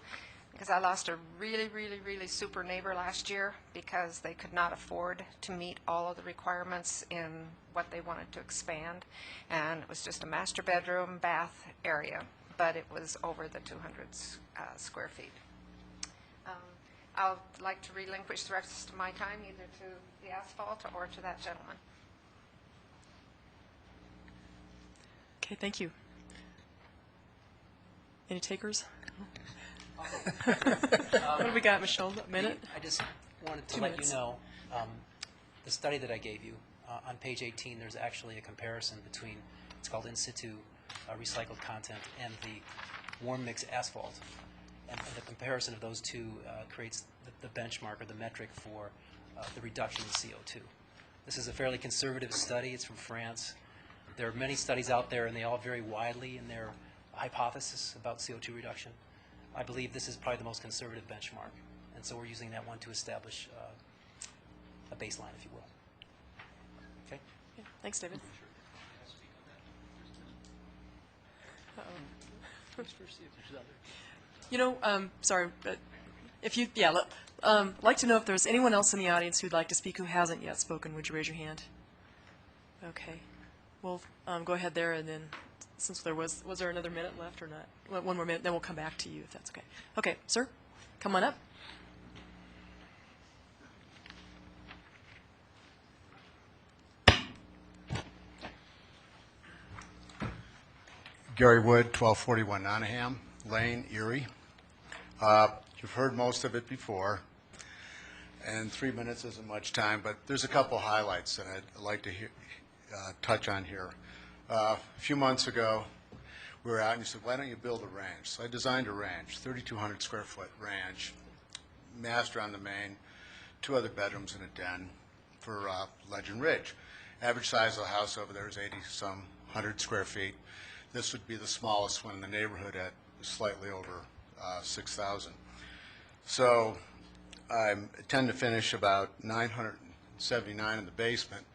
because I lost a really, really, really super neighbor last year because they could not afford to meet all of the requirements in what they wanted to expand. And it was just a master bedroom, bath area, but it was over the 200 square feet. I would like to relinquish the rest of my time either to the asphalt or to that gentleman. Okay, thank you. Any takers? What do we got, Michelle? A minute? I just wanted to 2 let minutes. you know, the study that I gave you, on page 18, there's actually a comparison between, it's called in situ recycled content and the warm mix asphalt. And the comparison of those two creates the benchmark or the metric for the reduction in CO2. This is a fairly conservative study. It's from France. There are many studies out there, and they all vary widely in their hypothesis about CO2 reduction. I believe this is probably the most conservative benchmark, and so we're using that one to establish a baseline, if you will. Okay? Okay, thanks, David. You know, sorry, but if you, like to know if there's anyone else in the audience who'd like to speak who hasn't yet spoken. Would you raise your hand? Okay. We'll go ahead there, and then since there was there another minute left or not? One more minute, then we'll come back to you if that's okay. Okay, sir, come on up. Gary Wood, 1241 Nottingham Lane, Erie. You've heard most of it before, and 3 minutes isn't much time, but there's a couple highlights that I'd like to touch on here. A few months ago, we were out and you said, why don't you build a ranch? So I designed a ranch, 3,200 square foot ranch, master on the main, 2 other bedrooms and a den for Legend Ridge. Average size of the house over there is 80-some, 100 square feet. This would be the smallest one in the neighborhood at slightly over 6,000. So I tend to finish about 979 in the basement.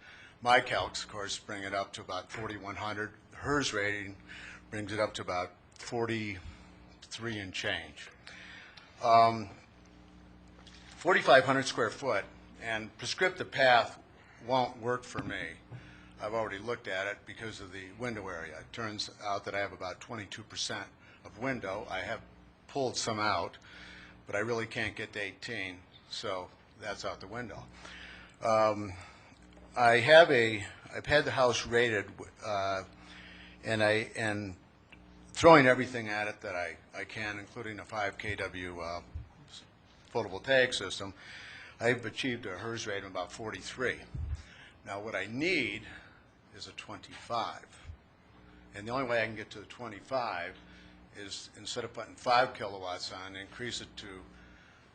My calcs, of course, bring it up to about 4,100. HERS rating brings it up to about 43 and change. 4,500 square foot, and prescriptive path won't work for me. I've already looked at it because of the window area. It turns out that I have about 22% of window. I have pulled some out, but I really can't get to 18, so that's out the window. I've had the house rated, and throwing everything at it that I can, including a 5 kW photovoltaic system, I've achieved a HERS rate of about 43. Now, what I need is a 25. And the only way I can get to the 25 is, instead of putting 5 kilowatts on, increase it to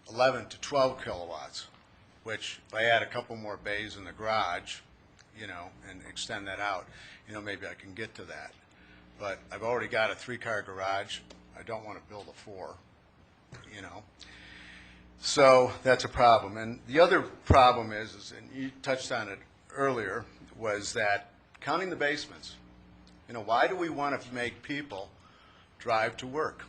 11 to 12 kilowatts, which if I add a couple more bays in the garage, you know, and extend that out, you know, maybe I can get to that. But I've already got a 3-car garage. I don't want to build a 4, you know. So that's a problem. And the other problem is, and you touched on it earlier, was that counting the basements. You know, why do we want to make people drive to work?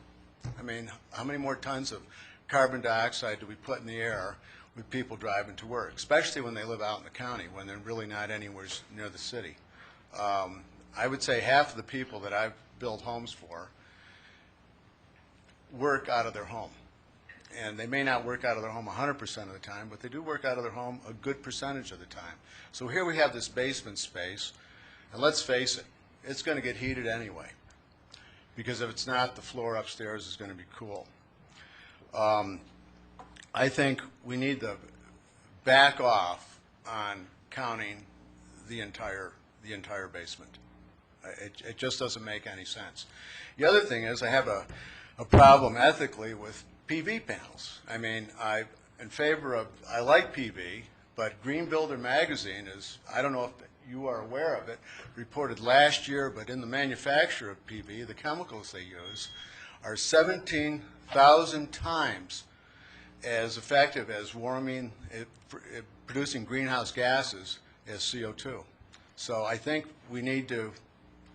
I mean, how many more tons of carbon dioxide do we put in the air with people driving to work, especially when they live out in the county, when they're really not anywhere near the city? I would say half of the people that I've built homes for work out of their home. And they may not work out of their home 100% of the time, but they do work out of their home a good percentage of the time. So here we have this basement space, and let's face it, it's going to get heated anyway, because if it's not, the floor upstairs is going to be cool. I think we need to back off on counting the entire basement. It just doesn't make any sense. The other thing is, I have a problem ethically with PV panels. I mean, I'm in favor of, I like PV, but Green Builder magazine is, I don't know if you are aware of it, reported last year, but in the manufacture of PV, the chemicals they use are 17,000 times as effective as warming, producing greenhouse gases as CO2. So I think we need to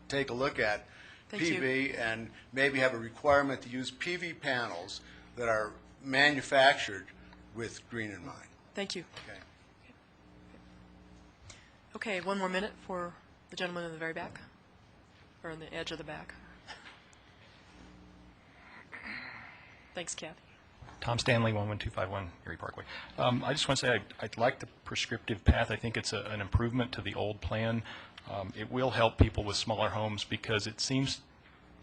take a look at PV and maybe have a requirement to use PV panels that are manufactured with green in mind. Thank you. Okay. Okay, one more minute for the gentleman in the very back, or on the edge of the back. Thanks, Kathy. Tom Stanley, 11251 Erie Parkway. I just want to say I like the prescriptive path. I think it's an improvement to the old plan. It will help people with smaller homes because it seems,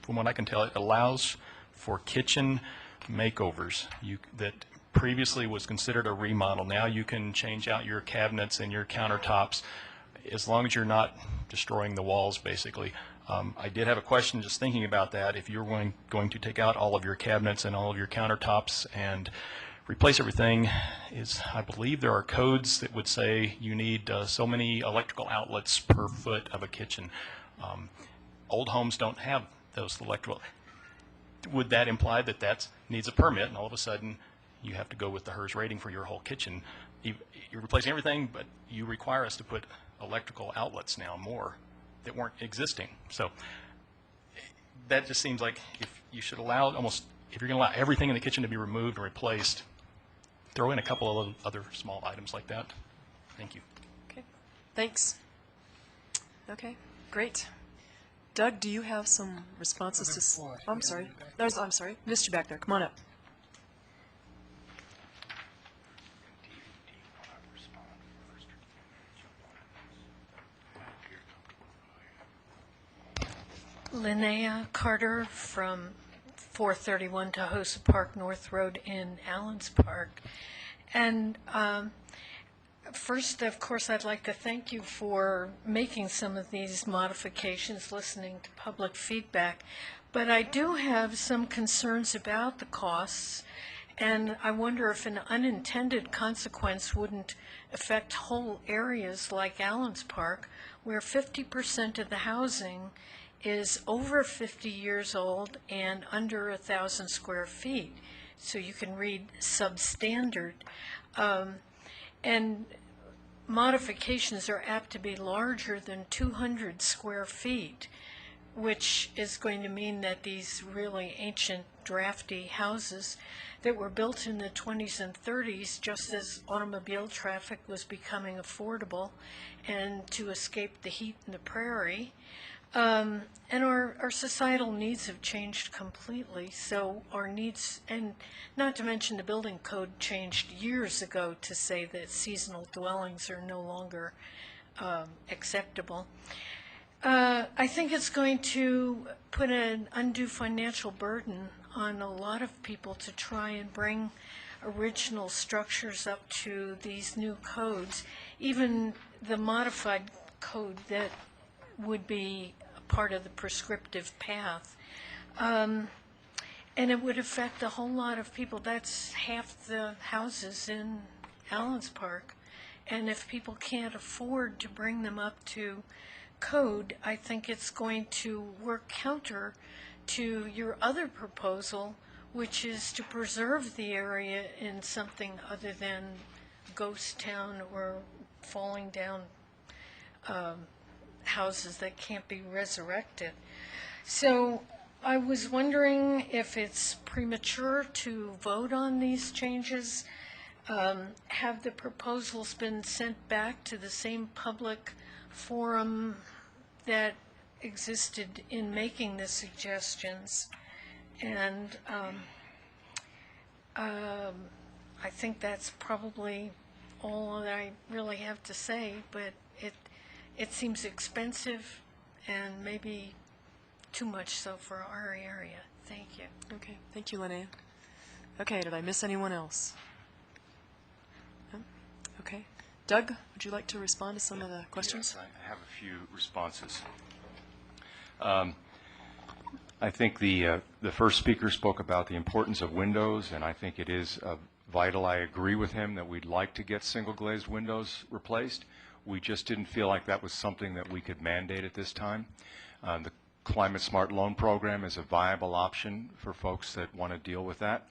from what I can tell, it allows for kitchen makeovers that previously was considered a remodel. Now you can change out your cabinets and your countertops as long as you're not destroying the walls, basically. I did have a question just thinking about that. If you're going to take out all of your cabinets and all of your countertops and replace everything, I believe there are codes that would say you need so many electrical outlets per foot of a kitchen. Old homes don't have those electrical. Would that imply that that needs a permit, and all of a sudden you have to go with the HERS rating for your whole kitchen? You're replacing everything, but you require us to put electrical outlets now more that weren't existing. So that just seems like if you should allow if you're going to allow everything in the kitchen to be removed and replaced, throw in a couple of other small items like that. Thank you. Okay, thanks. Okay, great. Doug, do you have some responses to? Oh, I'm sorry. I'm sorry. Missed you back there. Come on up. Linnea Carter from 431 Tahosa Park North Road in Allens Park. And first, of course, I'd like to thank you for making some of these modifications, listening to public feedback. But I do have some concerns about the costs, and I wonder if an unintended consequence wouldn't affect whole areas like Allens Park, where 50% of the housing is over 50 years old and under 1,000 square feet. So you can read substandard. And modifications are apt to be larger than 200 square feet, which is going to mean that these really ancient, drafty houses that were built in the 20s and 30s just as automobile traffic was becoming affordable and to escape the heat in the prairie. And our societal needs have changed completely, so our needs, and not to mention the building code changed years ago to say that seasonal dwellings are no longer acceptable. I think it's going to put an undue financial burden on a lot of people to try and bring original structures up to these new codes, even the modified code that would be a part of the prescriptive path. And it would affect a whole lot of people. That's half the houses in Allens Park. And if people can't afford to bring them up to code, I think it's going to work counter to your other proposal, which is to preserve the area in something other than ghost town or falling down houses that can't be resurrected. So I was wondering if it's premature to vote on these changes. Have the proposals been sent back to the same public forum that existed in making the suggestions? And I think that's probably all that I really have to say, but it seems expensive and maybe too much so for our area. Thank you. Okay, thank you, Linnea. Okay, did I miss anyone else? No? Okay. Doug, would you like to respond to some of the questions? Yes, I have a few responses. I think the first speaker spoke about the importance of windows, and I think it is vital. I agree with him that we'd like to get single glazed windows replaced. We just didn't feel like that was something that we could mandate at this time. The Climate Smart Loan Program is a viable option for folks that want to deal with that.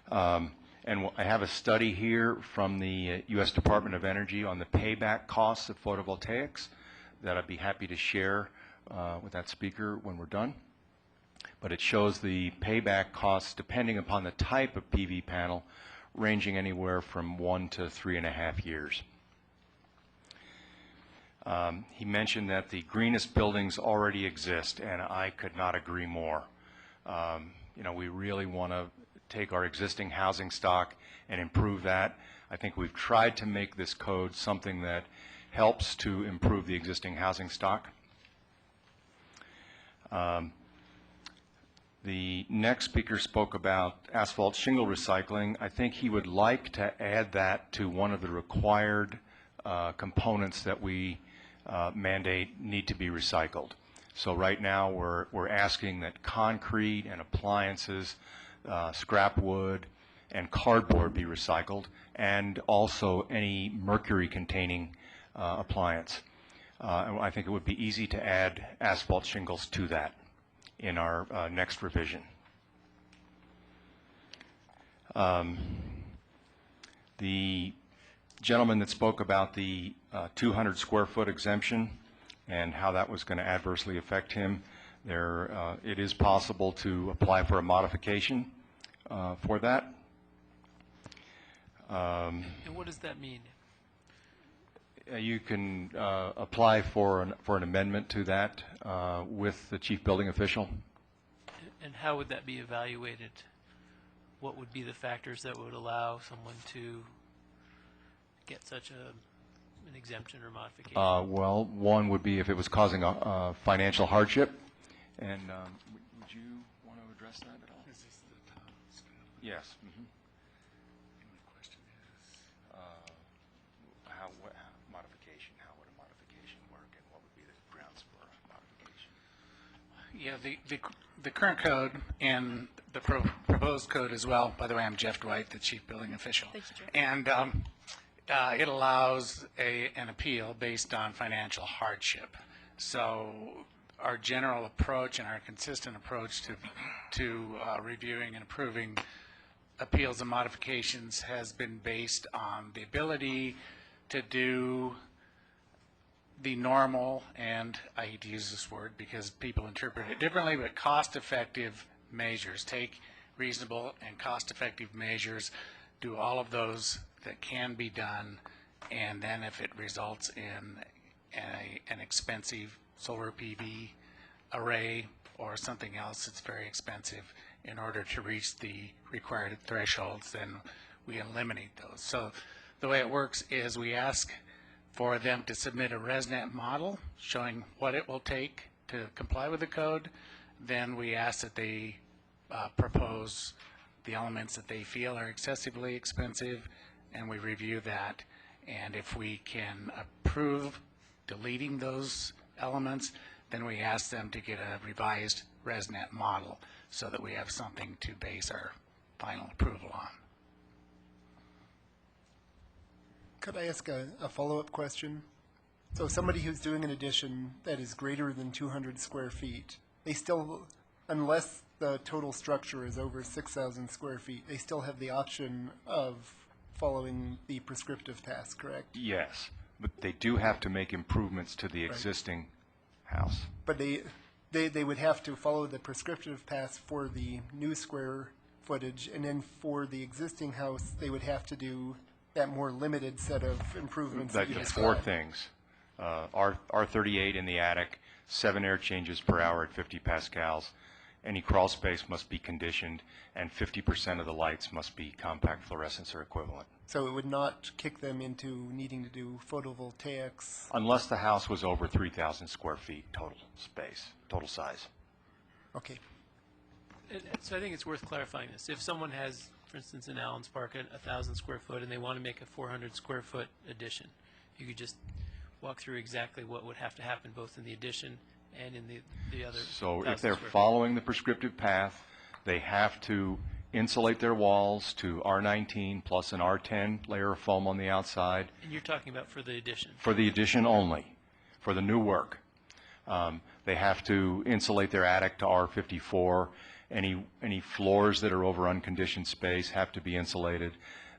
And I have a study here from the U.S. Department of Energy on the payback costs of photovoltaics that I'd be happy to share with that speaker when we're done. But it shows the payback costs, depending upon the type of PV panel, ranging anywhere from 1 to 3.5 years. He mentioned that the greenest buildings already exist, and I could not agree more. You know, we really want to take our existing housing stock and improve that. I think we've tried to make this code something that helps to improve the existing housing stock. The next speaker spoke about asphalt shingle recycling. I think he would like to add that to one of the required components that we mandate need to be recycled. So right now we're asking that concrete and appliances, scrap wood and cardboard be recycled, and also any mercury containing appliance. And I think it would be easy to add asphalt shingles to that in our next revision. The gentleman that spoke about the 200 square foot exemption and how that was going to adversely affect him, it is possible to apply for a modification for that. And what does that mean? You can apply for an amendment to that with the chief building official. And how would that be evaluated? What would be the factors that would allow someone to get such an exemption or modification? Well, one would be if it was causing a financial hardship. And would you want to address that at all? Is this the top? Yes. Mm-hmm. The question is, How would a modification work, and what would be the grounds for a modification? yeah, the current code and the proposed code as well. By the way, I'm Jeff Dwight, the chief building official. Thank you, Jeff. And it allows an appeal based on financial hardship. So our general approach and our consistent approach to reviewing and approving appeals and modifications has been based on the ability to do the normal, and I hate to use this word because people interpret it differently, but cost-effective measures. Take reasonable and cost-effective measures, do all of those that can be done, and then if it results in an expensive solar PV array or something else that's very expensive in order to reach the required thresholds, then we eliminate those. So the way it works is we ask for them to submit a ResNet model showing what it will take to comply with the code. Then we ask that they propose the elements that they feel are excessively expensive, and we review that. And if we can approve deleting those elements, then we ask them to get a revised ResNet model so that we have something to base our final approval on. Could I ask a follow-up question? So somebody who's doing an addition that is greater than 200 square feet, they still, unless the total structure is over 6,000 square feet, they still have the option of following the prescriptive path, correct? Yes, but they do have to make improvements to the existing house. But they would have to follow the prescriptive path for the new square footage, and then for the existing house, they would have to do that more limited set of improvements that you That's described. 4 things. R38 in the attic, 7 air changes per hour at 50 pascals. Any crawl space must be conditioned, and 50% of the lights must be compact fluorescence or equivalent. So it would not kick them into needing to do photovoltaics? Unless the house was over 3,000 square feet total space, total size. Okay. So I think it's worth clarifying this. If someone has, for instance, in Allen's Park, 1,000 square foot, and they want to make a 400 square foot addition, you could just walk through exactly what would have to happen both in the addition and in the other. So 1,000 if they're square feet. following the prescriptive path, they have to insulate their walls to R19 plus an R10 layer of foam on the outside. And you're talking about for the addition. For the addition only, for the new work. They have to insulate their attic to R54. Any floors that are over unconditioned space have to be insulated.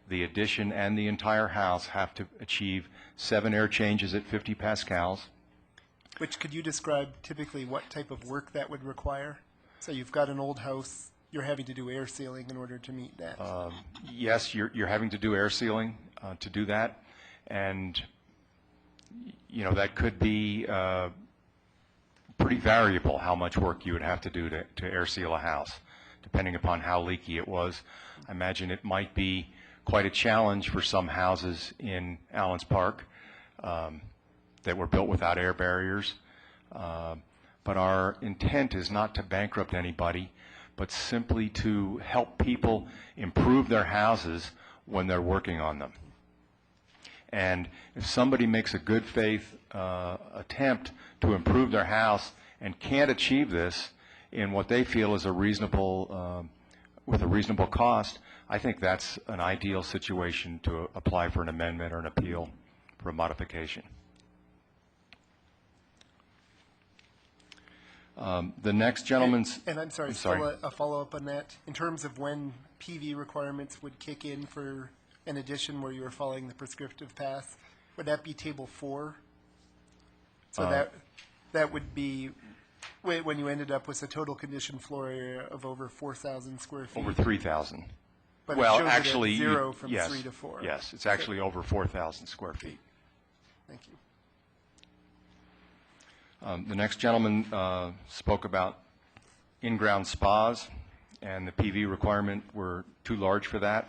The addition and the entire house have to achieve 7 air changes at 50 pascals. Which, could you describe typically what type of work that would require? So you've got an old house, you're having to do air sealing in order to meet that. Yes, you're having to do air sealing to do that. And, you know, that could be pretty variable how much work you would have to do to air seal a house, depending upon how leaky it was. I imagine it might be quite a challenge for some houses in Allen's Park that were built without air barriers. But our intent is not to bankrupt anybody, but simply to help people improve their houses when they're working on them. And if somebody makes a good faith attempt to improve their house and can't achieve this in what they feel is a reasonable, with a reasonable cost, I think that's an ideal situation to apply for an amendment or an appeal for a modification. The next gentleman's... And I'm sorry, still a follow-up on that. In terms of when PV requirements would kick in for an addition where you were following the prescriptive path, would that be table 4? So that would be when you ended up with a total conditioned floor area of over 4,000 square feet. Over 3,000. But well, it shows actually, it at 0 from yes, 3 to 4. Yes, it's actually over 4,000 square feet. Thank you. The next gentleman spoke about in-ground spas, and the PV requirement were too large for that.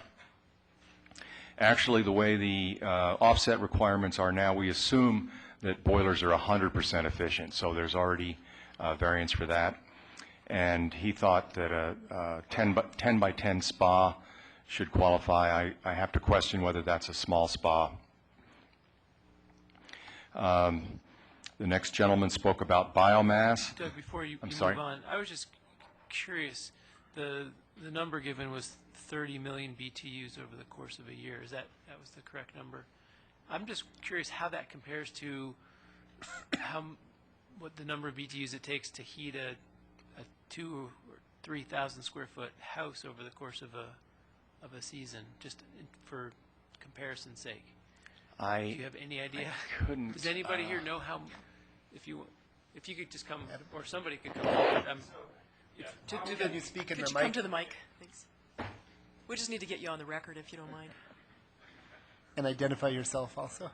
Actually, the way the offset requirements are now, we assume that boilers are 100% efficient, so there's already variance for that. And he thought that a 10 by 10 spa should qualify. I have to question whether that's a small spa. The next gentleman spoke about biomass. Doug, before you move sorry? on, I was just curious. The number given was 30 million BTUs over the course of a year. Is that was the correct number? I'm just curious how that compares to what the number of BTUs it takes to heat a 2,000 or 3,000 square foot house over the course of a season, just for comparison's sake. Do you have any idea? I couldn't. Does anybody here know how? If you could just come, or somebody could come. Can you speak in Could the you mic? come to the mic, thanks? We just need to get you on the record, if you don't mind. And identify yourself also.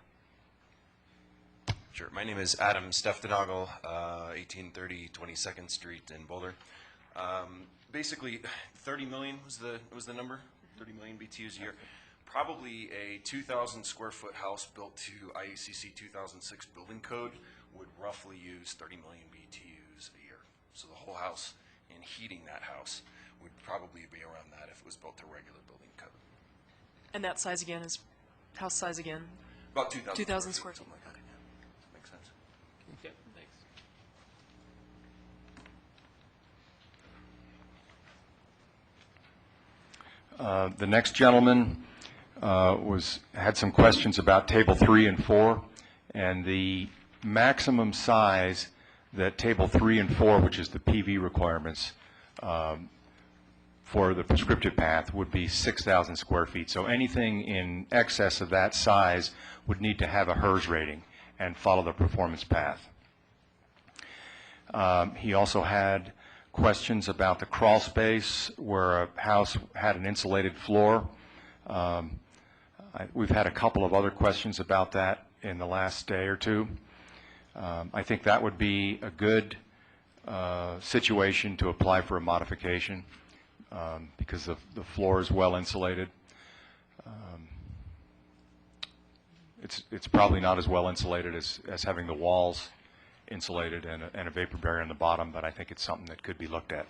Sure. My name is Adam Steftenagel, 1830 22nd Street in Boulder. Basically, 30 million was the number, 30 million BTUs a year. Probably a 2,000 square foot house built to IECC 2006 building code would roughly use 30 million BTUs a year. So the whole house and heating that house would probably be around that if it was built to regular building code. And that size again is, house size again? About 2,000 2,000 square square feet, feet. something like that. Makes sense. Okay, thanks. The next gentleman had some questions about Table 3 and 4, and the maximum size that Table 3 and 4, which is the PV requirements for the prescriptive path, would be 6,000 square feet. So anything in excess of that size would need to have a HERS rating and follow the performance path. He also had questions about the crawl space where a house had an insulated floor. We've had a couple of other questions about that in the last day or two. I think that would be a good situation to apply for a modification because the floor is well insulated. It's probably not as well insulated as having the walls insulated and a vapor barrier on the bottom, but I think it's something that could be looked at.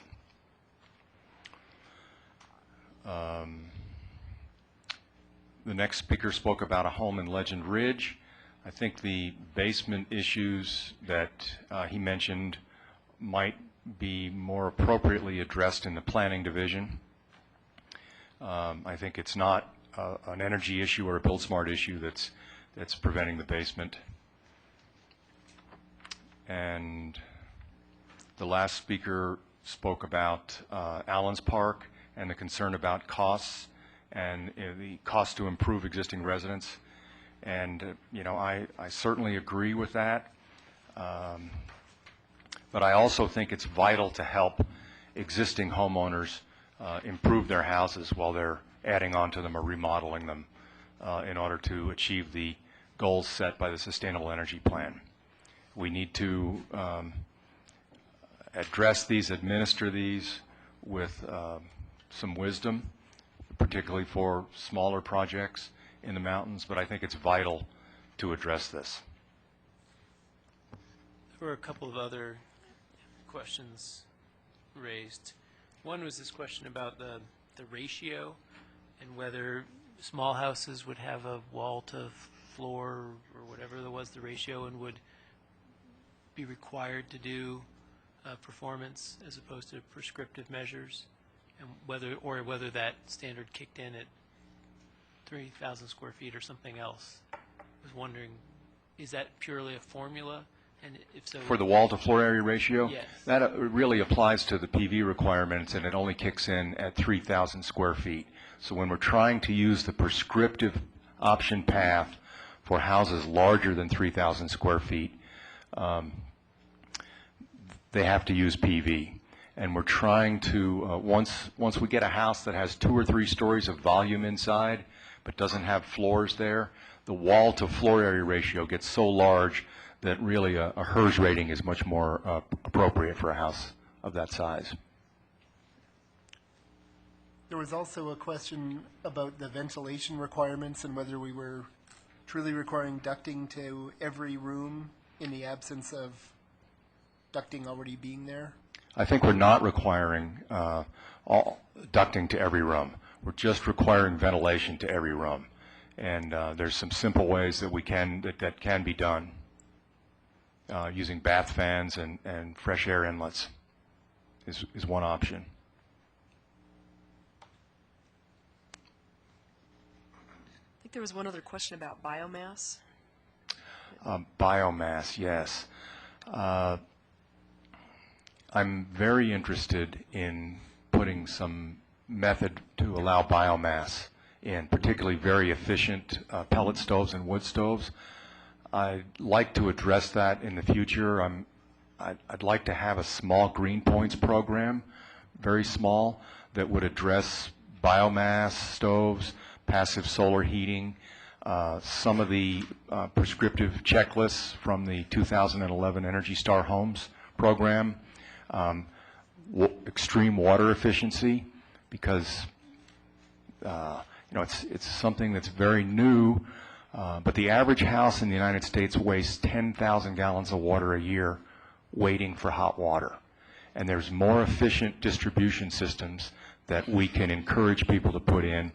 The next speaker spoke about a home in Legend Ridge. I think the basement issues that he mentioned might be more appropriately addressed in the planning division. I think it's not an energy issue or a BuildSmart issue that's preventing the basement. And the last speaker spoke about Allen's Park and the concern about costs and the cost to improve existing residents. And I certainly agree with that. But I also think it's vital to help existing homeowners improve their houses while they're adding on to them or remodeling them in order to achieve the goals set by the Sustainable Energy Plan. We need to address these, administer these with some wisdom, particularly for smaller projects in the mountains, but I think it's vital to address this. There were a couple of other questions raised. One was this question about the ratio and whether small houses would have a wall to floor or whatever there was the ratio and would be required to do performance as opposed to prescriptive measures, and whether that standard kicked in at 3,000 square feet or something else. I was wondering, is that purely a formula? And if so, for the wall to floor area ratio, yes. That really applies to the PV requirements, and it only kicks in at 3,000 square feet. So when we're trying to use the prescriptive option path for houses larger than 3,000 square feet, they have to use PV. And we're trying to, once we get a house that has 2 or 3 stories of volume inside but doesn't have floors there, the wall to floor area ratio gets so large that really a HERS rating is much more appropriate for a house of that size. There was also a question about the ventilation requirements and whether we were truly requiring ducting to every room in the absence of ducting already being there. I think we're not requiring all ducting to every room. We're just requiring ventilation to every room. And there's some simple ways that that can be done using bath fans and fresh air inlets is one option. I think there was one other question about biomass. Biomass, yes. I'm very interested in putting some method to allow biomass in, particularly very efficient pellet stoves and wood stoves. I'd like to address that in the future. I'd like to have a small green points program, very small, that would address biomass stoves, passive solar heating, some of the prescriptive checklists from the 2011 Energy Star Homes program, extreme water efficiency, because it's something that's very new, but the average house in the United States wastes 10,000 gallons of water a year waiting for hot water. and there's more efficient distribution systems that we can encourage people to put in.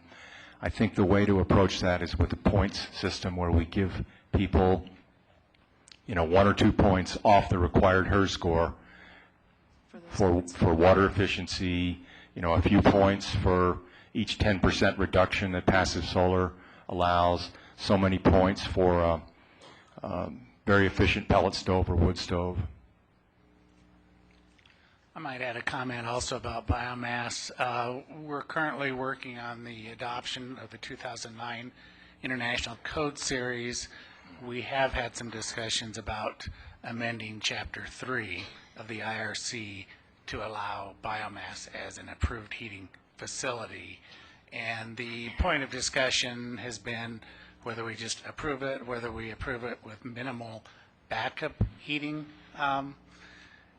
I think the way to approach that is with a points system where we give people, 1 or 2 points off the required HERS score for water efficiency, a few points for each 10% reduction that passive solar allows, so many points for a very efficient pellet stove or wood stove. I might add a comment also about biomass. We're currently working on the adoption of the 2009 International Code Series. We have had some discussions about amending Chapter 3 of the IRC to allow biomass as an approved heating facility. And the point of discussion has been whether we just approve it, whether we approve it with minimal backup heating,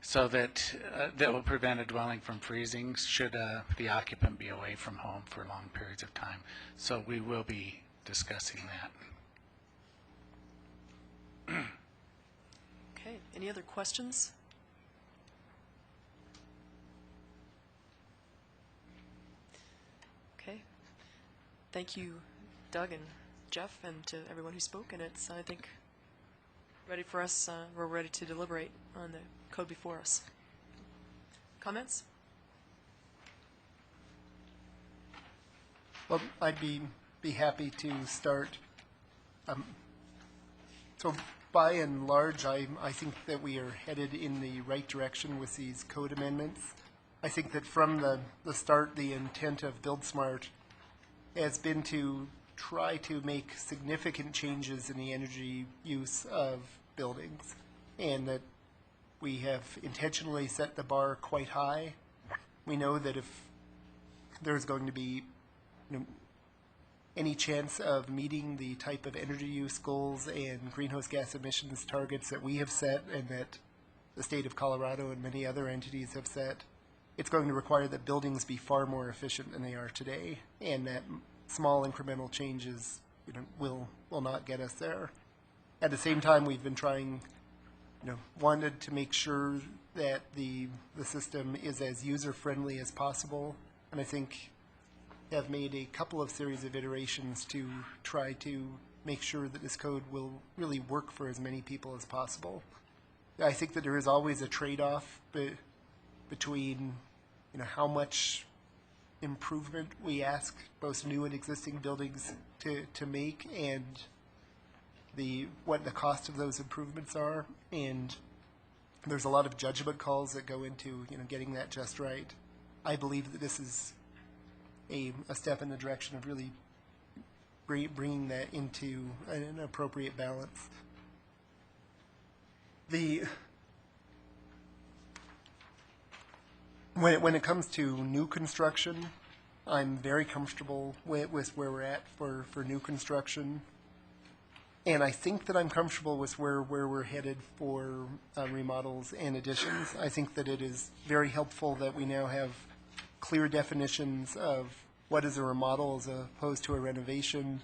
so that that will prevent a dwelling from freezing should the occupant be away from home for long periods of time. So we will be discussing that. Okay, any other questions? Okay, thank you, Doug and Jeff, and to everyone who spoke, and it's, I think, ready for us, we're ready to deliberate on the code before us. Comments? Well, I'd be happy to start. So by and large, I think that we are headed in the right direction with these code amendments. I think that from the start, the intent of BuildSmart has been to try to make significant changes in the energy use of buildings, and that we have intentionally set the bar quite high. We know that if there's going to be any chance of meeting the type of energy use goals and greenhouse gas emissions targets that we have set and that the state of Colorado and many other entities have set, it's going to require that buildings be far more efficient than they are today, and that small incremental changes will not get us there. At the same time, we've been trying, wanted to make sure that the system is as user-friendly as possible, and I think have made a couple of series of iterations to try to make sure that this code will really work for as many people as possible. I think that there is always a trade-off between how much improvement we ask both new and existing buildings to make, and what the cost of those improvements are, and there's a lot of judgment calls that go into getting that just right. I believe that this is a step in the direction of really bringing that into an appropriate balance. When it comes to new construction, I'm very comfortable with where we're at for new construction. And I think that I'm comfortable with where we're headed for remodels and additions. I think that it is very helpful that we now have clear definitions of what is a remodel as opposed to a renovation,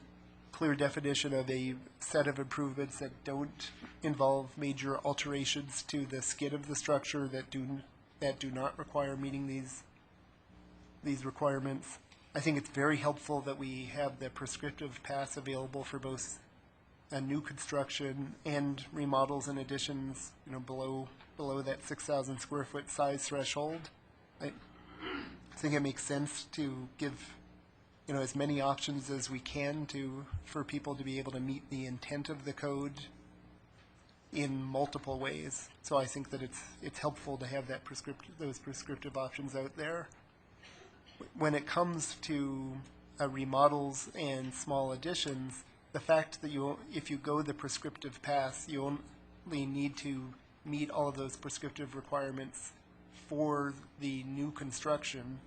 clear definition of a set of improvements that don't involve major alterations to the skin of the structure that do not require meeting these requirements. I think it's very helpful that we have the prescriptive paths available for both new construction and remodels and additions, below that 6,000 square foot size threshold. I think it makes sense to give, as many options as we can for people to be able to meet the intent of the code in multiple ways. So I think that it's helpful to have those prescriptive options out there. When it comes to remodels and small additions, the fact that if you go the prescriptive path, you only need to meet all of those prescriptive requirements for the new construction.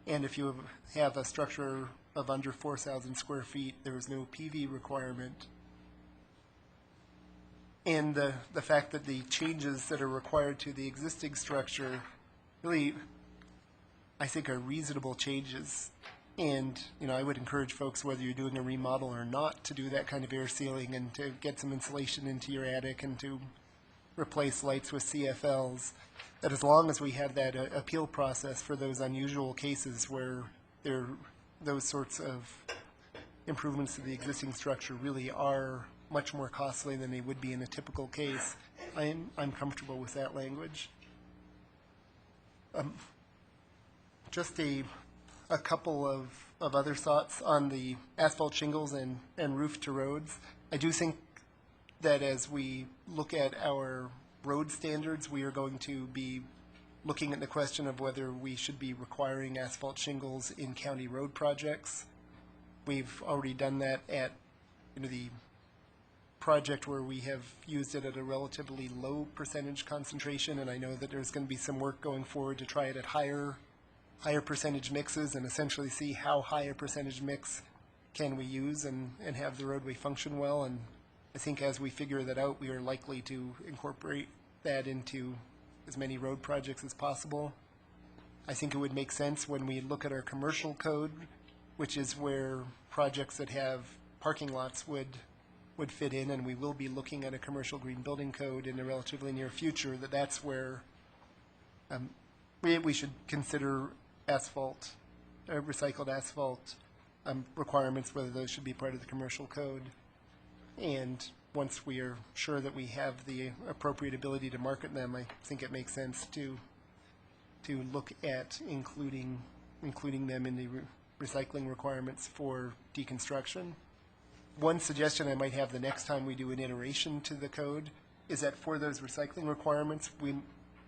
And if you have a structure of under 4,000 square feet, there is no PV requirement. And the fact that the changes that are required to the existing structure really, I think, are reasonable changes. And, I would encourage folks, whether you're doing a remodel or not, to do that kind of air sealing and to get some insulation into your attic and to replace lights with CFLs, that as long as we have that appeal process for those unusual cases where those sorts of improvements to the existing structure really are much more costly than they would be in a typical case, I'm comfortable with that language. Just a couple of other thoughts on the asphalt shingles and roof to roads. I do think that as we look at our road standards, we are going to be looking at the question of whether we should be requiring asphalt shingles in county road projects. We've already done that at the project where we have used it at a relatively low percentage concentration, and I know that there's going to be some work going forward to try it at higher percentage mixes and essentially see how high a percentage mix can we use and have the roadway function well. And I think as we figure that out, we are likely to incorporate that into as many road projects as possible. I think it would make sense when we look at our commercial code, which is where projects that have parking lots would fit in, and we will be looking at a commercial green building code in the relatively near future, that's where we should consider asphalt, recycled asphalt requirements, whether those should be part of the commercial code. And once we are sure that we have the appropriate ability to market them, I think it makes sense to look at including them in the recycling requirements for deconstruction. One suggestion I might have the next time we do an iteration to the code is that for those recycling requirements, we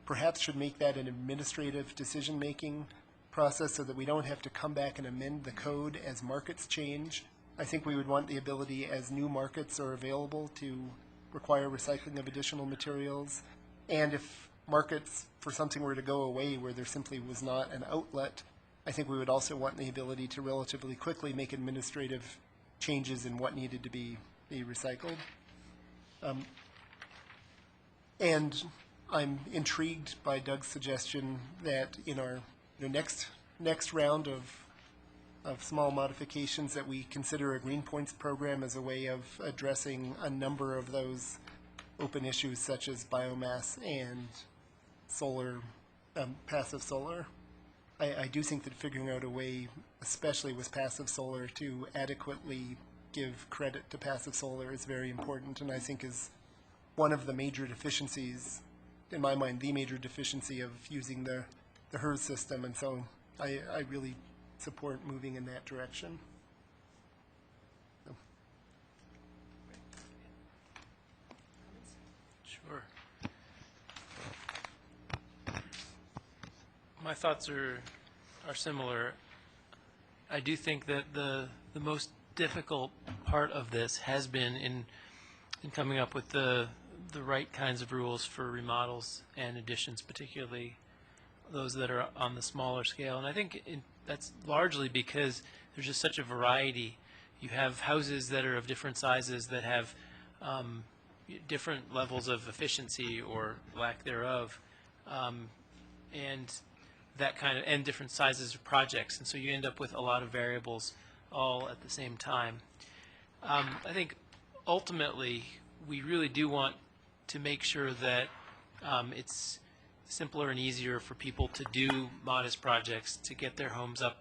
perhaps should make that an administrative decision-making process so that we don't have to come back and amend the code as markets change. I think we would want the ability, as new markets are available, to require recycling of additional materials. And if markets for something were to go away where there simply was not an outlet, I think we would also want the ability to relatively quickly make administrative changes in what needed to be recycled. And I'm intrigued by Doug's suggestion that in our next round of small modifications that we consider a Green Points program as a way of addressing a number of those open issues such as biomass and solar, passive solar. I do think that figuring out a way, especially with passive solar, to adequately give credit to passive solar is very important, and I think is one of the major deficiencies, in my mind, the major deficiency of using the HERS system, and so I really support moving in that direction. Sure. My thoughts are similar. I do think that the most difficult part of this has been in coming up with the right kinds of rules for remodels and additions, particularly those that are on the smaller scale. And I think that's largely because there's just such a variety. You have houses that are of different sizes that have different levels of efficiency or lack thereof, and that kind of, and different sizes of projects, and so you end up with a lot of variables all at the same time. I think ultimately we really do want to make sure that it's simpler and easier for people to do modest projects, to get their homes up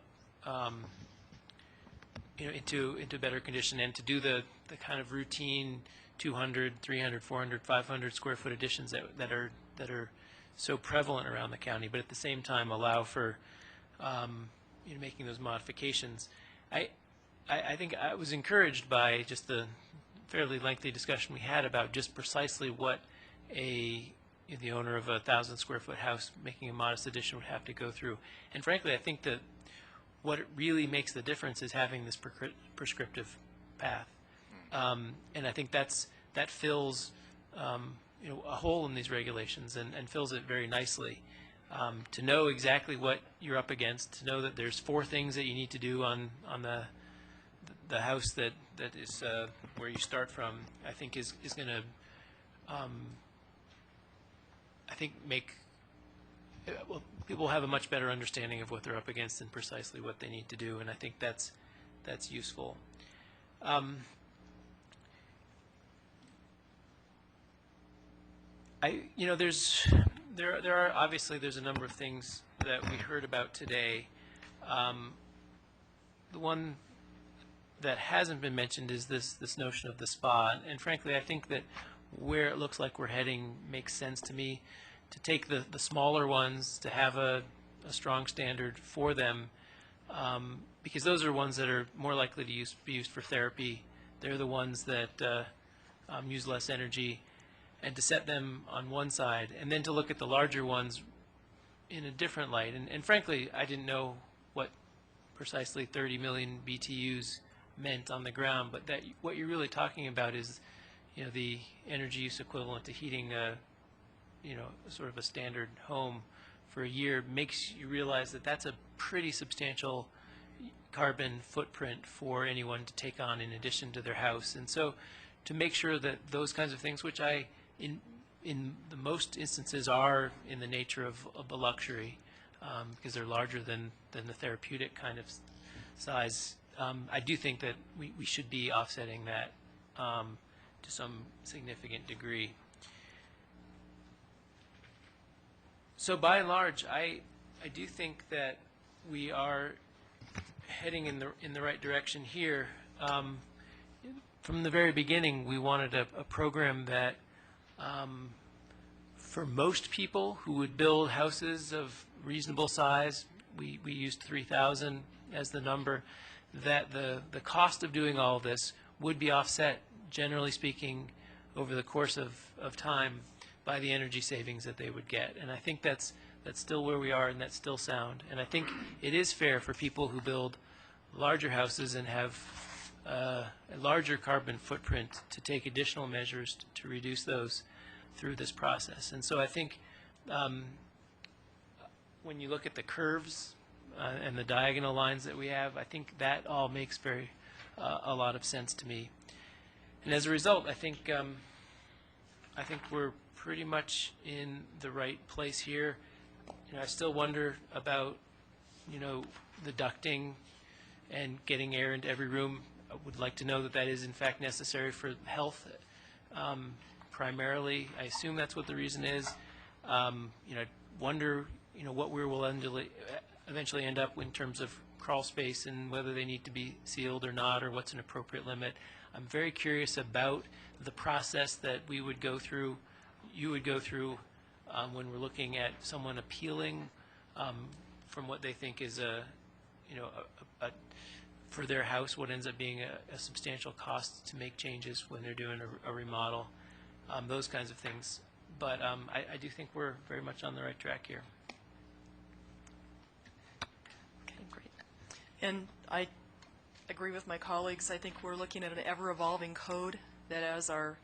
into better condition, and to do the kind of routine 200, 300, 400, 500 square foot additions that are so prevalent around the county, but at the same time allow for making those modifications. I think I was encouraged by just the fairly lengthy discussion we had about just precisely what the owner of a 1,000 square foot house making a modest addition would have to go through. And frankly, I think that what it really makes the difference is having this prescriptive path. And I think that fills a hole in these regulations and fills it very nicely. To know exactly what you're up against, to know that there's 4 things that you need to do on the house that is where you start from, I think is going to make people have a much better understanding of what they're up against and precisely what they need to do, and I think that's useful. There are obviously there's a number of things that we heard about today. The one that hasn't been mentioned is this notion of the spa, and frankly, I think that where it looks like we're heading makes sense to me. To take the smaller ones, to have a strong standard for them, because those are ones that are more likely to be used for therapy. They're the ones that use less energy, and to set them on one side, and then to look at the larger ones in a different light. And frankly, I didn't know what precisely 30 million BTUs meant on the ground, but that what you're really talking about is, the energy use equivalent to heating a, sort of a standard home for a year, makes you realize that that's a pretty substantial carbon footprint for anyone to take on in addition to their house. And so to make sure that those kinds of things, which in the most instances are in the nature of a luxury, because they're larger than the therapeutic kind of size, I do think that we should be offsetting that to some significant degree. So by and large, I do think that we are heading in the right direction here. From the very beginning, we wanted a program that, for most people who would build houses of reasonable size, we used 3,000 as the number, that the cost of doing all this would be offset, generally speaking, over the course of time by the energy savings that they would get. And I think that's still where we are, and that's still sound. And I think it is fair for people who build larger houses and have a larger carbon footprint to take additional measures to reduce those through this process. And so I think when you look at the curves and the diagonal lines that we have, I think that all makes a lot of sense to me. And as a result, I think we're pretty much in the right place here. I still wonder about, the ducting and getting air into every room. I would like to know that is in fact necessary for health. Primarily, I assume that's what the reason is. I wonder, what we will eventually end up in terms of crawl space and whether they need to be sealed or not, or what's an appropriate limit. I'm very curious about the process that we would go through, you would go through, when we're looking at someone appealing from what they think is for their house, what ends up being a substantial cost to make changes when they're doing a remodel, those kinds of things. But I do think we're very much on the right track here. Okay, great. And I agree with my colleagues. I think we're looking at an ever-evolving code that, as our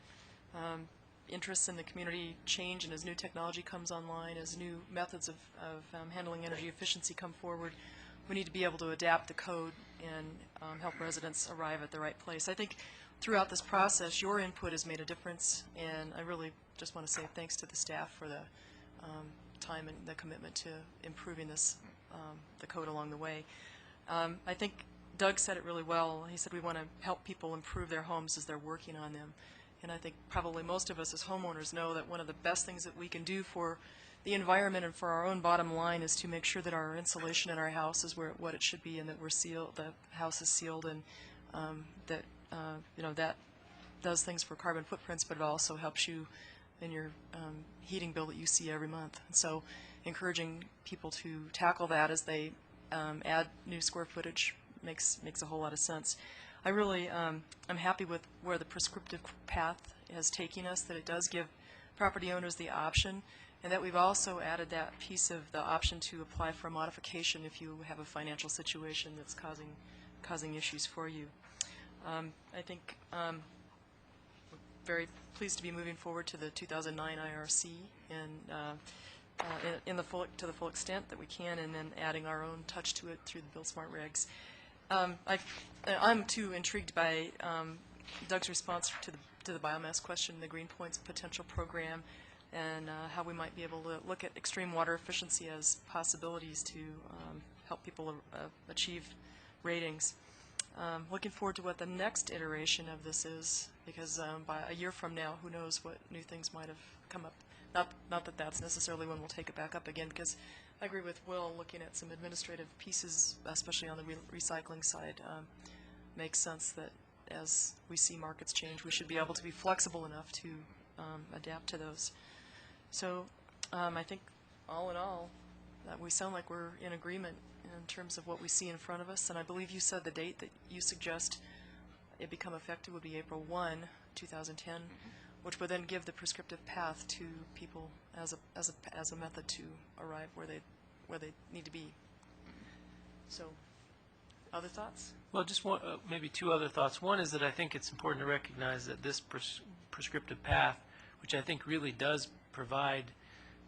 interests in the community change and as new technology comes online, as new methods of handling energy efficiency come forward, we need to be able to adapt the code and help residents arrive at the right place. I think throughout this process, your input has made a difference, and I really just want to say thanks to the staff for the time and the commitment to improving this, the code along the way. I think Doug said it really well. He said we want to help people improve their homes as they're working on them. And I think probably most of us as homeowners know that one of the best things that we can do for the environment and for our own bottom line is to make sure that our insulation in our house is what it should be, and that we're sealed, the house is sealed, and that that does things for carbon footprints, but it also helps you in your heating bill that you see every month. And so encouraging people to tackle that as they add new square footage makes a whole lot of sense. I really I'm happy with where the prescriptive path is taking us, that it does give property owners the option, and that we've also added that piece of the option to apply for a modification if you have a financial situation that's causing issues for you. I think we're very pleased to be moving forward to the 2009 IRC and to the full extent that we can, and then adding our own touch to it through the BuildSmart regs. I'm too intrigued by Doug's response to the biomass question, the Green Points potential program, and how we might be able to look at extreme water efficiency as possibilities to help people achieve ratings. Looking forward to what the next iteration of this is, because by a year from now, who knows what new things might have come up. not that that's necessarily when we'll take it back up again, because I agree with Will, looking at some administrative pieces, especially on the recycling side, makes sense that as we see markets change, we should be able to be flexible enough to adapt to those. So I think all in all, that we sound like we're in agreement in terms of what we see in front of us, and I believe you said the date that you suggest it become effective would be April 1, 2010, which would then give the prescriptive path to people as a method to arrive where they need to be. So, other thoughts? Well, just one, maybe two other thoughts. One is that I think it's important to recognize that this prescriptive path, which I think really does provide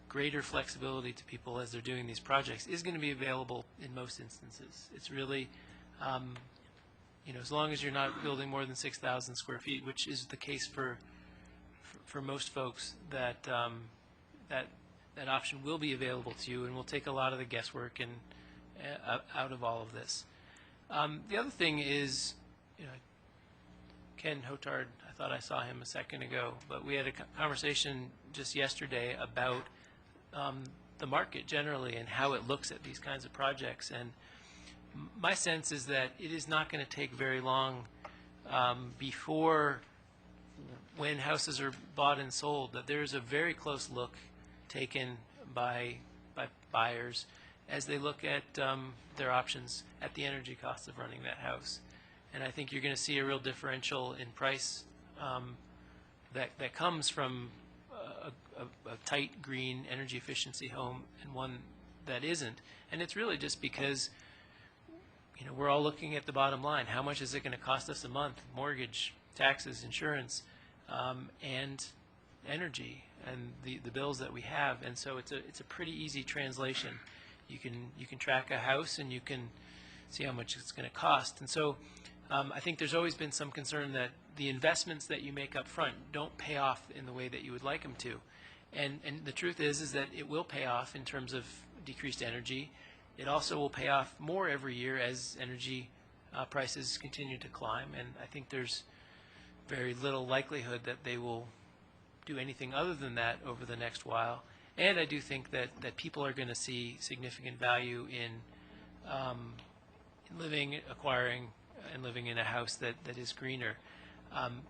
greater flexibility to people as they're doing these projects, is going to be available in most instances. It's really, as long as you're not building more than 6,000 square feet, which is the case for most folks, that that option will be available to you, and will take a lot of the guesswork and out of all of this. The other thing is, Ken Hotard, I thought I saw him a second ago, but we had a conversation just yesterday about the market generally and how it looks at these kinds of projects. And my sense is that it is not going to take very long before, when houses are bought and sold, that there's a very close look taken by buyers as they look at their options at the energy cost of running that house. And I think you're going to see a real differential in price that comes from a tight green energy efficiency home and one that isn't. And it's really just because we're all looking at the bottom line. How much is it going to cost us a month? Mortgage, taxes, insurance, and energy, and the bills that we have. And so it's a pretty easy translation. You can track a house and you can see how much it's going to cost. And so I think there's always been some concern that the investments that you make up front don't pay off in the way that you would like them to. And the truth is that it will pay off in terms of decreased energy. It also will pay off more every year as energy prices continue to climb. And I think there's very little likelihood that they will do anything other than that over the next while. And I do think that people are going to see significant value in acquiring and living in a house that is greener.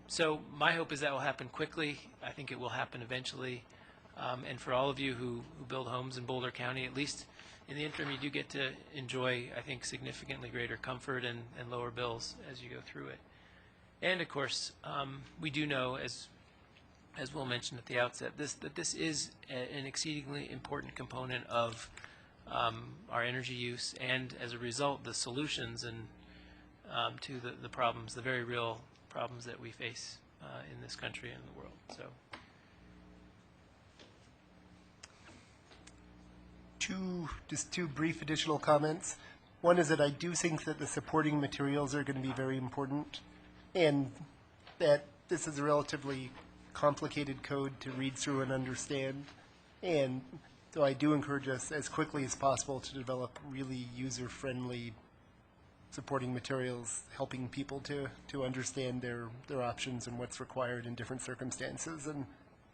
So my hope is that will happen quickly. I think it will happen eventually. And for all of you who build homes in Boulder County, at least in the interim, you do get to enjoy, I think, significantly greater comfort and lower bills as you go through it. And of course, we do know, as Will mentioned at the outset, that this is an exceedingly important component of our energy use, and as a result, the solutions and to the problems, the very real problems that we face in this country and the world. So, just two brief additional comments. One is that I do think that the supporting materials are going to be very important, and that this is a relatively complicated code to read through and understand. And so I do encourage us as quickly as possible to develop really user-friendly supporting materials, helping people to understand their options and what's required in different circumstances. And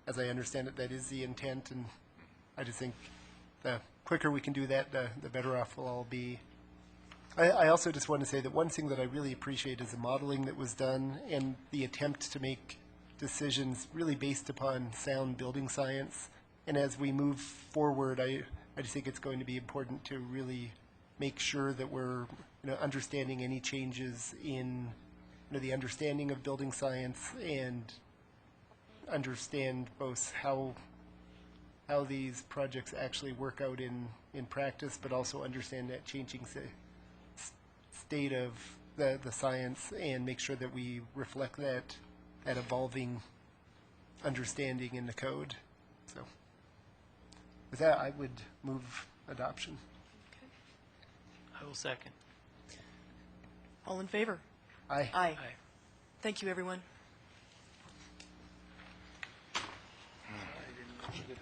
as I understand it, that is the intent, and I just think the quicker we can do that, the better off we'll all be. I also just want to say that one thing that I really appreciate is the modeling that was done and the attempt to make decisions really based upon sound building science. And as we move forward, I just think it's going to be important to really make sure that we're understanding any changes in the understanding of building science, and understand both how these projects actually work out in practice, but also understand that changing state of the science, and make sure that we reflect that evolving understanding in the code. So with that, I would move adoption. Okay. I will second. All in favor? Aye. Aye. Aye. Thank you, everyone. I didn't get